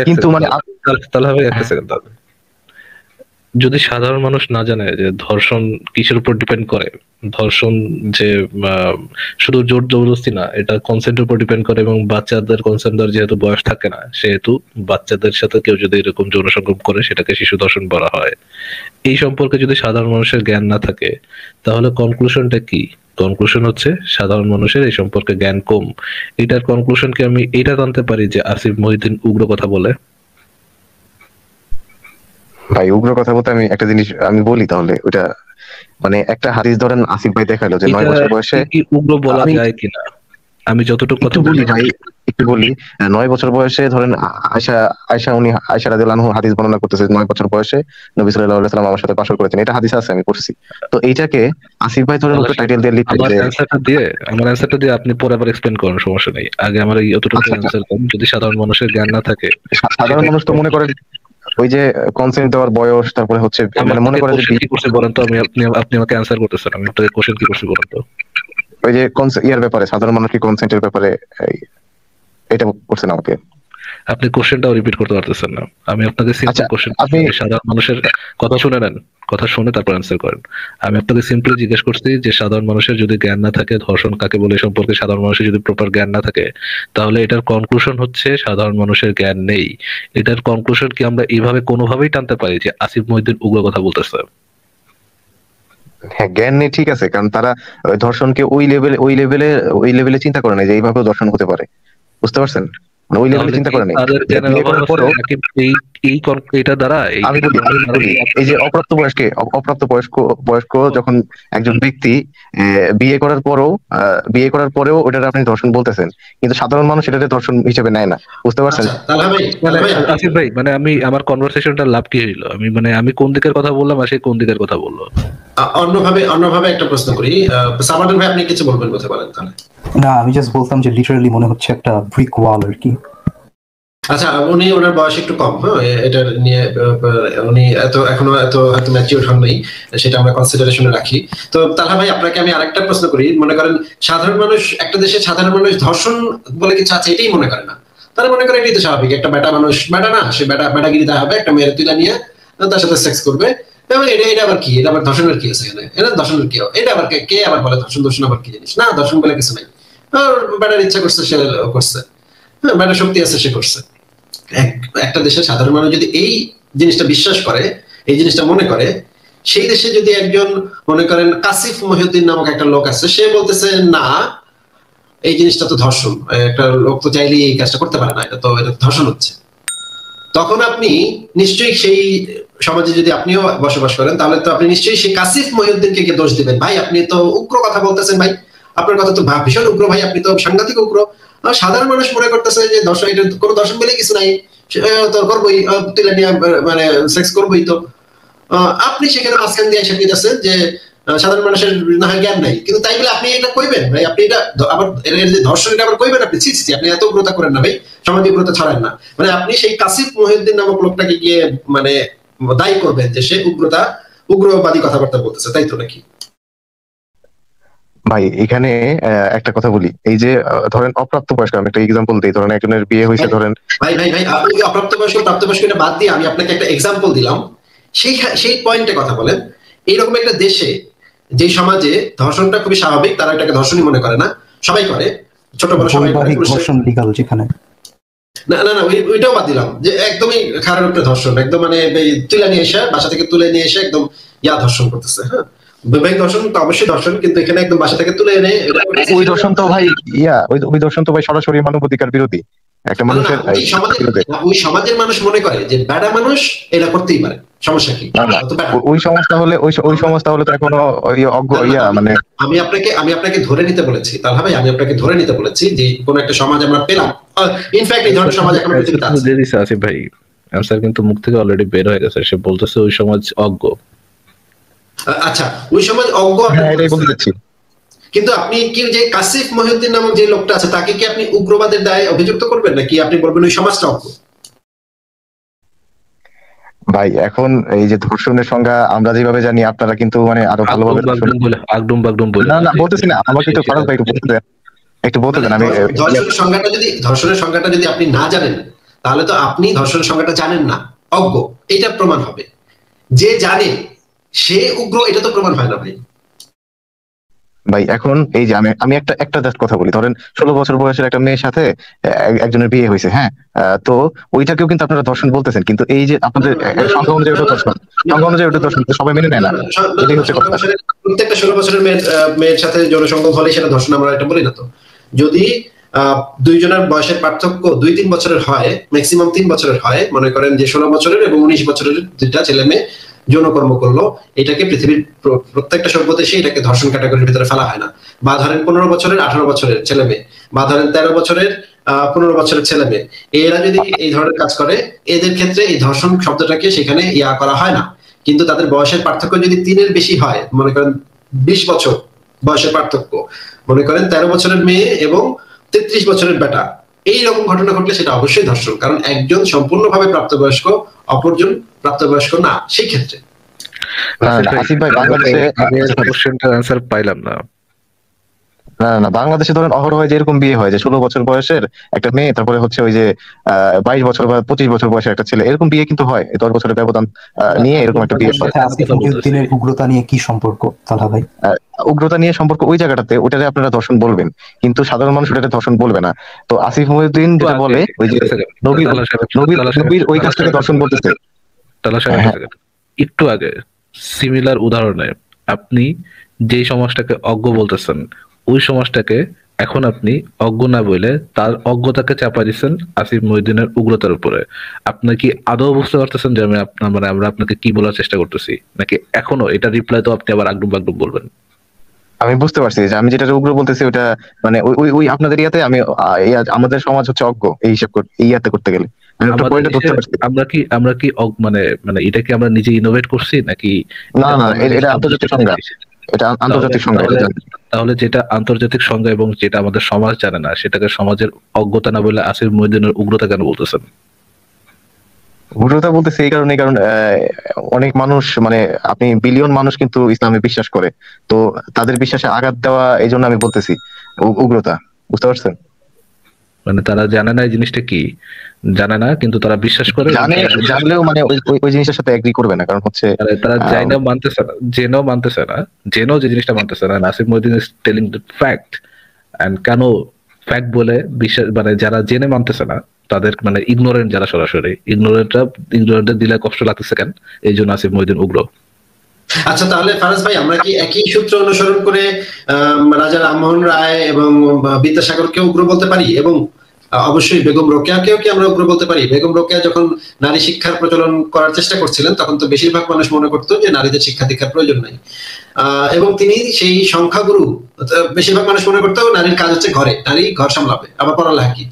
কিন্তু মানে তাহলে ভাই একটা সেকেন্ড, যদি সাধারণ মানুষ না জানে যে ধর্ষণ কিসের উপর ডিপেন্ড করে, ধর্ষণ যে শুধু জোর জবরদস্তি না, এটা কনসেন্টের উপর ডিপেন্ড করে, এবং বাচ্চাদের কনসেন্টের যেহেতু বয়স থাকে না, সেহেতু বাচ্চাদের সাথে কেউ যদি এরকম যৌন সঙ্গম করে সেটাকে শিশু ধর্ষণ বলা হয়। এই সম্পর্কে যদি সাধারণ মানুষের জ্ঞান না থাকে, তাহলে কনক্লুশনটা কি? কনক্লুশন হচ্ছে সাধারণ মানুষের এই সম্পর্কে জ্ঞান কম। এটার কনক্লুশনকে আমি এইটা জানতে পারি যে আসিফ মহিউদ্দিন উগ্র কথা বলে। ভাই উগ্র কথা বলতে আমি একটা জিনিস আমি বলি, তাহলে ওইটা মানে একটা হাদিস ধরেন আসিফ ভাই দেখালো যে 9 বছর বয়সে কি উগ্র বলা যায় কিনা, আমি যতটুকু কথা বলি ভাই, একটু বলি। 9 বছর বয়সে ধরেন আয়সা রাদিয়াল্লাহু আনহা হাদিস বর্ণনা করতেছে, 9 বছর বয়সে নবী সাল্লাল্লাহু আলাইহি ওয়াসাল্লাম আমার সাথে পাশর করেছেন, এটা হাদিস আছে, আমি পড়ছি। তো এইটাকে আসিফ ভাই ধরেন উপরে টাইটেল দিয়ে লিখতে, আমার অ্যানসারটা দিয়ে আপনি পরে আবার এক্সপ্লেইন করেন, সমস্যা নেই। আগে আমার এই অতটুকু অ্যানসার করুন। যদি সাধারণ মানুষের জ্ঞান না থাকে, সাধারণ মানুষ তো মনে করে ওই যে কনসেন্ট দেওয়ার বয়স, তারপরে হচ্ছে মানে মনে করে যে কি করছে বলেন তো, আপনি আমাকে অ্যানসার করতেছেন, আমি আপনাকে কোশ্চেন কি করছি বলেন তো। ওই যে ইয়ার ব্যাপারে সাধারণ মানুষ কি কনসেন্টের ব্যাপারে এটা করছেন আমাকে, আপনি কোশ্চেনটাও রিপিট করতে পারতেছেন না। আমি আপনাকে সিম্পল কোশ্চেন, আপনি সাধারণ মানুষের কথা শুনে নেন, কথা শুনে তারপর অ্যানসার করেন। আমি আপনাকে সিম্পলি জিজ্ঞেস করছি যে সাধারণ মানুষের যদি জ্ঞান না থাকে, ধর্ষণ কাকে বলে সম্পর্কে সাধারণ মানুষের যদি প্রপার জ্ঞান না থাকে, তাহলে এটার কনক্লুশন হচ্ছে সাধারণ মানুষের জ্ঞান নেই। এটার কনক্লুশন কি আমরা এইভাবে কোনোভাবেই টানতে পারি যে আসিফ মহিউদ্দিন উগ্র কথা বলতেছে? হ্যাঁ, জ্ঞান নেই, ঠিক আছে, কারণ তারা ধর্ষণকে ওই লেভেলে চিন্তা করে না যে এইভাবেও ধর্ষণ হতে পারে, বুঝতে পারছেন? ওই লেভেলে চিন্তা করে নাই। এটা দ্বারা আমি বলি এই যে অপ্রাপ্ত বয়স্ক যখন একজন ব্যক্তি বিয়ে করার পরেও ওটার আপনি ধর্ষণ বলতেছেন, কিন্তু সাধারণ মানুষ এটাকে ধর্ষণ হিসেবে নেয় না, বুঝতে পারছেন? আসিফ ভাই, মানে আমার কনভারসেশনটা লাভ কি হইলো? আমি কোন দিকের কথা বললাম আর সে কোন দিকের কথা বললো? অন্যভাবে একটা প্রশ্ন করি, সামাদুল ভাই আপনি কিছু বলবেন, কথা বলেন তাহলে। না, আমি জাস্ট বলতাম যে লিটারালি মনে হচ্ছে একটা ব্রিক ওয়াল আর কি। আচ্ছা, ওনার বয়স একটু কম, এটা নিয়ে উনি এখনো এত ম্যাচিউর হন নাই, সেটা আমরা কনসিডারেশনে রাখি। তো তাহলে ভাই আপনাকে আমি আরেকটা প্রশ্ন করি, মনে করেন সাধারণ মানুষ, একটা দেশের সাধারণ মানুষ ধর্ষণ বলে কিছু আছে এটাই মনে করে না, তারা মনে করে এটাই তো স্বাভাবিক, একটা বেটা মানুষ, বেটা না, সে বেটাগিরি দেখাবে, একটা মেয়ের তুলে নিয়ে তার সাথে সেক্স করবে, এটা আবার কি, এটা আবার ধর্ষণের কি আছে এখানে? এটা ধর্ষণের কি, এটা আবার কে আবার বলে ধর্ষণ আবার কি জিনিস? না, ধর্ষণ বলে কিছু নাই, বেটার ইচ্ছা করছে সে করছে, বেটার শক্তি আছে সে করছে। একটা দেশের সাধারণ মানুষ যদি এই জিনিসটা বিশ্বাস করে, এই জিনিসটা মনে করে, সেই দেশে যদি একজন মনে করেন আসিফ মহিউদ্দিন নামক একটা লোক আছে, সে বলতেছে না এই জিনিসটা তো ধর্ষণ, একটা লোক তো চাইলেই এই কাজটা করতে পারে না, এটা ধর্ষণ হচ্ছে, তখন আপনি নিশ্চয়ই সেই সমাজে যদি আপনিও বসবাস করেন তাহলে তো আপনি নিশ্চয়ই সেই কাসিফ মহিউদ্দিনকে গিয়ে দোষ দিবেন, ভাই আপনি তো উগ্র কথা বলতেছেন, ভাই আপনার কথা তো ভীষণ উগ্র, ভাই আপনি তো সাংঘাতিক উগ্র। সাধারণ মানুষ মনে করতেছে যে দর্শন, এটা কোনো দর্শন বলে কিছু নাই, তো করবোই, তুলে নিয়ে মানে সেক্স করবোই। তো আপনি সেখানে মাঝখান দিয়ে এসে দিতেছেন যে সাধারণ মানুষের না হয় জ্ঞান নাই, কিন্তু তাই বলে আপনি এটা কইবেন ভাই, আপনি এটা আবার ধর্ষণ এটা আবার কইবেন আপনি? ছি, আপনি এত উগ্রতা করেন না ভাই, সমাজে উগ্রতা ছড়ান না। মানে আপনি সেই কাসিফ মহিউদ্দিন নামক লোকটাকে গিয়ে মানে দায়ী করবেন যে সে উগ্রবাদী কথাবার্তা বলতেছে, তাই তো নাকি? ভাই এখানে একটা কথা বলি, এই যে ধরেন অপ্রাপ্তবয়স্ক, আমি একটা এক্সাম্পল দিই, ধরেন একজনের বিয়ে হয়েছে, ধরেন ভাই আপনি অপ্রাপ্তবয়স্ক প্রাপ্তবয়স্ক এটা বাদ দিয়ে আমি আপনাকে একটা এক্সাম্পল দিলাম, সেই পয়েন্টে কথা বলেন। এইরকম একটা দেশে যে সমাজে ধর্ষণটা খুবই স্বাভাবিক, তারা এটাকে ধর্ষণই মনে করে না, সবাই করে, ছোট বড় সবাই করে। না ওইটাও বাদ দিলাম, যে একদমই খারাপ একটা ধর্ষণ, একদম মানে তুলে নিয়ে এসে বাসা থেকে তুলে নিয়ে এসে একদম ধর্ষণ করতেছে। হ্যাঁ, বৈবাহিক ধর্ষণ তো অবশ্যই ধর্ষণ, কিন্তু এখানে একদম বাসা থেকে তুলে এনে ওই ধর্ষণ তো ভাই ওই ধর্ষণ তো ভাই সরাসরি মানবাধিকার বিরোধী। একটা মানুষের ওই সমাজের মানুষ মনে করে যে বেড়া মানুষ এটা করতেই পারে, সমস্যা কি? ওই সমাজ তাহলে তো এখনো অজ্ঞ মানে আমি আপনাকে ধরে নিতে বলেছি তাহলে ভাই, আমি আপনাকে ধরে নিতে বলেছি যে কোন একটা সমাজ আমরা পেলাম, ইনফ্যাক্ট এই ধরনের সমাজ এখন পৃথিবীতে আছে। আসিফ ভাই আনসার কিন্তু মুখ থেকে অলরেডি বের হয়ে গেছে, সে বলতেছে ওই সমাজ অজ্ঞ। আচ্ছা, ওই সমাজ অজ্ঞ, কিন্তু আপনি কি যে কাসিফ মহিউদ্দিন নামক যে লোকটা আছে তাকে কি আপনি উগ্রবাদের দায়ে অভিযুক্ত করবেন, নাকি আপনি বলবেন ওই সমাজটা অজ্ঞ? ভাই এখন এই যে ধর্ষণের সংজ্ঞা আমরা যেভাবে জানি, আপনারা কিন্তু মানে আরো ভালোভাবে না বলতেছি না, আমাকে একটু ফারাজ ভাই একটু বলতে দেন। আমি ধর্ষণের সংজ্ঞাটা যদি আপনি না জানেন তাহলে তো আপনি ধর্ষণের সংজ্ঞাটা জানেন না, অজ্ঞ, এটা প্রমাণ হবে। যে জানে সে উগ্র, এটা তো প্রমাণ হয় না ভাই। ভাই এখন এই যে আমি একটা জাস্ট কথা বলি, ধরেন 16 বছর বয়সের একটা মেয়ের সাথে একজনের বিয়ে হয়েছে, হ্যাঁ, তো ওইটাকেও কিন্তু আপনারা ধর্ষণ বলতেছেন, কিন্তু এই যে আপনাদের সংখ্যা অনুযায়ী ওটা ধর্ষণ সবাই মেনে নেয় না, এটাই হচ্ছে কথা। প্রত্যেকটা 16 বছরের মেয়ের সাথে যৌনসঙ্গম হলে সেটা ধর্ষণ আমরা এটা বলি না। তো যদি দুইজনের বয়সের পার্থক্য 2-3 বছরের হয়, ম্যাক্সিমাম 3 বছরের হয়, মনে করেন যে 16 বছরের এবং 19 বছরের দুইটা ছেলে মেয়ে যৌনকর্ম করলো, এটাকে পৃথিবীর প্রত্যেকটা সভ্য দেশে এটাকে ধর্ষণ ক্যাটাগরির ভিতরে ফেলা হয় না। বা ধরেন 15 বছরের 18 বছরের ছেলে মেয়ে, বা ধরেন 13 বছরের 15 বছরের ছেলে মেয়ে, এরা যদি এই ধরনের কাজ করে, এদের ক্ষেত্রে এই ধর্ষণ শব্দটাকে সেখানে করা হয় না। কিন্তু তাদের বয়সের পার্থক্য যদি 3-এর বেশি হয়, মনে করেন 20 বছর বয়সের পার্থক্য, মনে করেন 13 বছরের মেয়ে এবং 33 বছরের বেটা, এইরকম ঘটনা ঘটলে সেটা অবশ্যই ধর্ষণ, কারণ একজন সম্পূর্ণভাবে প্রাপ্তবয়স্ক, অপরজন প্রাপ্তবয়স্ক না। সেই ক্ষেত্রে বাংলাদেশে ধরেন অহরহ যে এরকম বিয়ে হয় যে 16 বছর বয়সের একটা মেয়ে, তারপরে হচ্ছে ওই যে 22 বছর বা 25 বছর বয়সের একটা ছেলে, এরকম বিয়ে কিন্তু হয়, 10 বছরের ব্যবধান নিয়ে এরকম একটা বিয়ে হয়। উগ্রতা নিয়ে কি সম্পর্ক তাহলে ভাই? উগ্রতা নিয়ে সম্পর্ক ওই জায়গাটাতে, ওটারে আপনারা ধর্ষণ বলবেন, কিন্তু সাধারণ মানুষ ওটাকে ধর্ষণ বলবে না। তো আসিফ মহিউদ্দিন যেটা বলে ওই যে নবীর ওই কাছ থেকে ধর্ষণ বলতেছে। একটু আগে সিমিলার উদাহরণে আপনি যে সমাজটাকে অজ্ঞ বলতেছেন, ওই সমাজটাকে এখন আপনি অজ্ঞ না বলে তার অজ্ঞতাকে চাপা দিচ্ছেন আসিফ মহিউদ্দিনের উগ্রতার উপরে। আপনি কি আদৌ বুঝতে পারতেছেন যে আমরা আপনাকে কি বলার চেষ্টা করতেছি, নাকি এখনো এটা রিপ্লাই তো আপনি আবার আগডুম বাগডুম বলবেন? আমি বুঝতে পারছি যে আমি যেটা উগ্র বলতেছি ওটা মানে ওই আপনাদের ইয়াতে আমি আমাদের সমাজ হচ্ছে অজ্ঞ এই হিসাব এই ইয়াতে করতে গেলে আমরা কি মানে এটা কি আমরা নিজে ইনোভেট করছি নাকি? না এটা আন্তর্জাতিক সংজ্ঞা, এটা আন্তর্জাতিক সংজ্ঞা। তাহলে যেটা আন্তর্জাতিক সংজ্ঞা এবং যেটা আমাদের সমাজ জানে না, সেটাকে সমাজের অজ্ঞতা না বলে আসিফ মহিউদ্দিনের উগ্রতা কেন বলতেছেন? উগ্রতা বলতেছে এই কারণে, কারণ অনেক মানুষ মানে আপনি বিলিয়ন মানুষ কিন্তু ইসলামে বিশ্বাস করে, তো তাদের বিশ্বাসে আঘাত দেওয়া, এই জন্য আমি বলতেছি উগ্রতা। বুঝতে পারছেন? মানে তারা জানে না এই জিনিসটা কি, জানে না কিন্তু তারা বিশ্বাস করে, জানলেও মানে ওই জিনিসটার সাথে এগ্রি করবে না, কারণ হচ্ছে তারা জেনেও মানতেছে না, যে জিনিসটা মানতেছে না। Asif Mohiuddin is telling the fact, and কেন ফ্যাক্ট বলে বিশ্বাস, মানে যারা জেনে মানতেছে না তাদের মানে ইগনোরেন্ট, যারা সরাসরি ইগনোরেন্টদের দিলে কষ্ট লাগতেছে কেন, এই জন্য আসিফ মহিউদ্দিন উগ্র। আচ্ছা, তাহলে ফারাজ ভাই আমরা কি একই সূত্র অনুসরণ করে রাজা রামমোহন রায় এবং বিদ্যাসাগরকে উগ্র বলতে পারি? এবং অবশ্যই বেগম রোকেয়াকেও কি আমরা উগ্র বলতে পারি? বেগম রোকেয়া যখন নারী শিক্ষার প্রচলন করার চেষ্টা করছিলেন তখন তো বেশিরভাগ মানুষ মনে করতো যে নারীদের শিক্ষা দীক্ষার প্রয়োজন নাই, এবং তিনি সেই সংখ্যাগুরু, বেশিরভাগ মানুষ মনে করতো নারীর কাজ হচ্ছে ঘরে, নারী ঘর সামলাবে, আবার পড়ালেখা কি।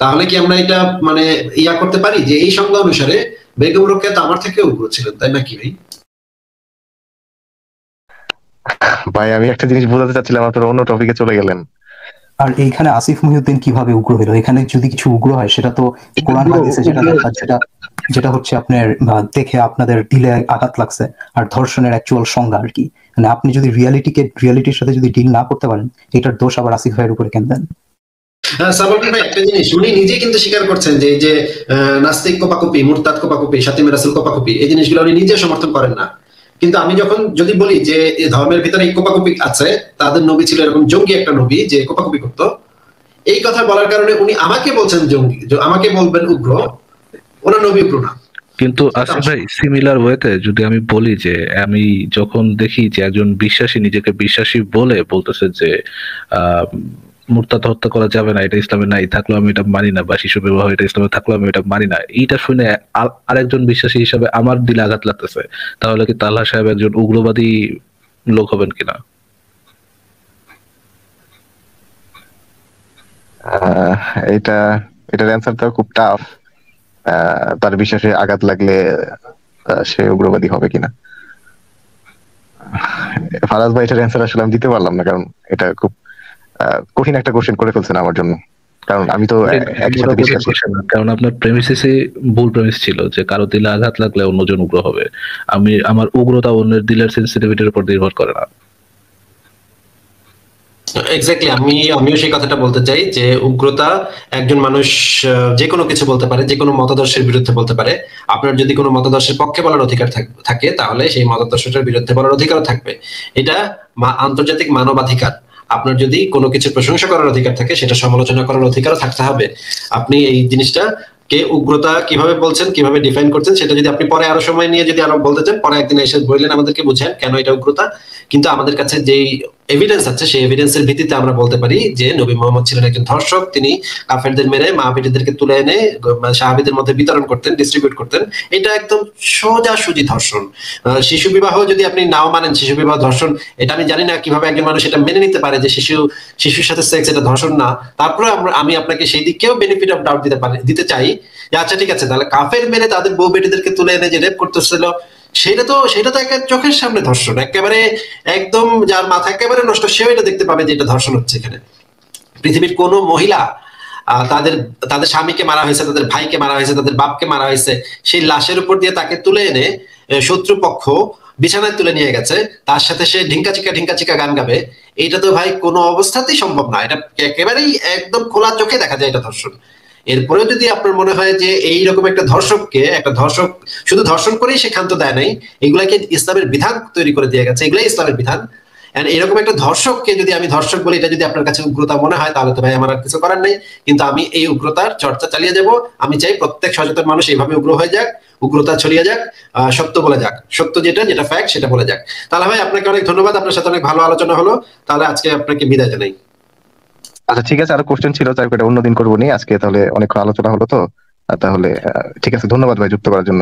তাহলে কি আমরা এটা মানে ইয়া করতে পারি যে এই সংজ্ঞা অনুসারে বেগম রোকেয়া তো আমার থেকে উগ্র ছিলেন, তাই নাকি ভাই? ভাই আমি একটা জিনিস বোঝাতে চাচ্ছিলাম, আপনারা অন্য টপিকে চলে গেলেন। আর এইখানে আসিফ মহিউদ্দিন কিভাবে উগ্র হলো? এখানে যদি কিছু উগ্র হয় সেটা তো কোরআন হাদিসে যেটা লেখা, যেটা হচ্ছে আপনার দেখে আপনাদের দিলে আঘাত লাগছে, আর ধর্ষণের অ্যাকচুয়াল সংজ্ঞা আর কি। মানে আপনি যদি রিয়ালিটির সাথে যদি ডিল না করতে পারেন, এটার দোষ আবার আসিফ ভাইয়ের উপরে কেন দেন? সাবলকে ভাই একটা জিনিস উনি নিজে কিন্তু স্বীকার করছেন যে এই যে নাস্তিক কোপাকুপি, মুরতাদ কোপাকুপি, শাতিমে রাসূল কোপাকুপি, এই জিনিসগুলো উনি নিজে সমর্থন করেন না। কিন্তু আমি যখন যদি বলি যে ধর্মের ভিতরে এই কোপাকুপি আছে, তাদের নবী ছিল এরকম জঙ্গি একটা নবী যে কোপাকুপি করতো, এই কথা বলার কারণে উনি আমাকে বলছেন জঙ্গি, আমাকে বলবেন উগ্র, ওনার নবী উগ্র না। কিন্তু আসিফ ভাই সিমিলার ওয়েতে যদি আমি বলি যে আমি যখন দেখি যে একজন বিশ্বাসী নিজেকে বিশ্বাসী বলে বলতেছে যে মুরতাদ হত্যা করা যাবে না, এটা ইসলামে নাই, থাকলেও আমি এটা মানি না, বা শিশু বিবাহ এটা ইসলামে থাকলেও আমি এটা মানি না, এইটা শুনে আরেকজন বিশ্বাসী হিসাবে আমার দিলে আঘাত লাগতেছে, তাহলে কি তালহা সাহেব একজন উগ্রবাদী লোক হবেন কিনা? এটার অ্যান্সার তো খুব টাফ। তার বিশ্বাসে আঘাত লাগলে সে উগ্রবাদী হবে কিনা, ফারাজ ভাই এটার অ্যান্সার আসলে আমি দিতে পারলাম না, কারণ এটা খুব কঠিন একটা কোশ্চেন করে ফেলছেন আমার জন্য, কারণ আমি তো একই সাথে বিশ্বাস করছি না। কারণ আপনার প্রেমিসিসে ভুল প্রেমিস ছিল যে কারো দিলে আঘাত লাগলে অন্যজন উগ্র হবে। আমার উগ্রতা অন্যের দিলের সেন্সিটিভিটির উপর নির্ভর করে না। এক্স্যাক্টলি, আমিও সেই কথাটা বলতে চাই যে উগ্রতা একজন মানুষ যে কোনো কিছু বলতে পারে, যে কোনো মতাদর্শের বিরুদ্ধে বলতে পারে। আপনার যদি কোনো মতাদর্শের পক্ষে বলার অধিকার থাকে তাহলে সেই মতাদর্শটার বিরুদ্ধে বলার অধিকারও থাকবে। এটা আন্তর্জাতিক মানবাধিকার। আপনার যদি কোনো কিছু প্রশংসা করার অধিকার থাকে, সেটা সমালোচনা করার অধিকারও থাকতে হবে। আপনি এই জিনিসটা কে উগ্রতা কিভাবে বলছেন, কিভাবে ডিফাইন করছেন, সেটা যদি আপনি পরে আরো সময় নিয়ে যদি আরো বলতে চান, পরে একদিন এসে বললেন আমাদেরকে বুঝেন কেন এটা উগ্রতা। কিন্তু আমাদের কাছে যেই এভিডেন্স আছে সেই এভিডেন্সের ভিত্তিতে আমরা বলতে পারি যে নবী মোহাম্মদ ছিলেন একজন ধর্ষক। তিনি কাফেরদের মেরে মাহফিরদেরকে তুলে এনে সাহাবীদের মধ্যে বিতরণ করতেন, ডিস্ট্রিবিউট করতেন। এটা একদম সোজাসুজি ধর্ষণ। শিশু বিবাহ যদি আপনি নাও মানেন শিশু বিবাহ ধর্ষণ, এটা আমি জানি না কিভাবে একজন মানুষ এটা মেনে নিতে পারে যে শিশুর সাথে সেক্স এটা ধর্ষণ না। তারপরে আমি আপনাকে সেই দিকেও বেনিফিট অফ ডাউট দিতে চাই যে আচ্ছা ঠিক আছে, তাহলে কাফের মেরে তাদের বউ বেটিদেরকে তুলে এনে যে রেপ করতেছিল সেটা তো একটা চোখের সামনে ধর্ষণ, একেবারে একদম যার মাথা একেবারে নষ্ট সেও এটা দেখতে পাবে যে এটা ধর্ষণ হচ্ছে। এখানে পৃথিবীর কোন মহিলা তাদের স্বামীকে মারা হয়েছে, তাদের ভাইকে মারা হয়েছে, তাদের বাপকে মারা হয়েছে, সেই লাশের উপর দিয়ে তাকে তুলে এনে শত্রুপক্ষ বিছানায় তুলে নিয়ে গেছে, তার সাথে সে ঢিঙ্কা চিকা গান গাবে, এটা তো ভাই কোনো অবস্থাতেই সম্ভব না। এটা একেবারেই একদম খোলা চোখে দেখা যায় এটা ধর্ষণ। এরপরেও যদি আপনার মনে হয় যে এইরকম একটা ধর্ষক শুধু ধর্ষণ করেই সে ক্ষান্ত দেয় নাই, এগুলাকে ইসলামের বিধান তৈরি করে দিয়ে গেছে, এগুলাই ইসলামের বিধান। এরকম একটা ধর্ষককে যদি আমি ধর্ষক বলি, এটা যদি আপনার কাছে উগ্রতা মনে হয়, তাহলে তো ভাই আমার আর কিছু করার নেই। কিন্তু আমি এই উগ্রতার চর্চা চালিয়ে যাব। আমি চাই প্রত্যেক সচেতন মানুষ এইভাবে উগ্র হয়ে যাক, উগ্রতা ছড়িয়ে যাক, সত্য বলে যাক, সত্য যেটা ফ্যাক্ট সেটা বলে যাক। তাহলে ভাই আপনাকে অনেক ধন্যবাদ, আপনার সাথে অনেক ভালো আলোচনা হলো। তাহলে আজকে আপনাকে বিদায় জানাই। আচ্ছা ঠিক আছে, আরো কোশ্চেন ছিল, তাই অন্যদিন করবো নি, আজকে তাহলে অনেক আলোচনা হলো তো, তাহলে ঠিক আছে, ধন্যবাদ ভাই যুক্ত করার জন্য।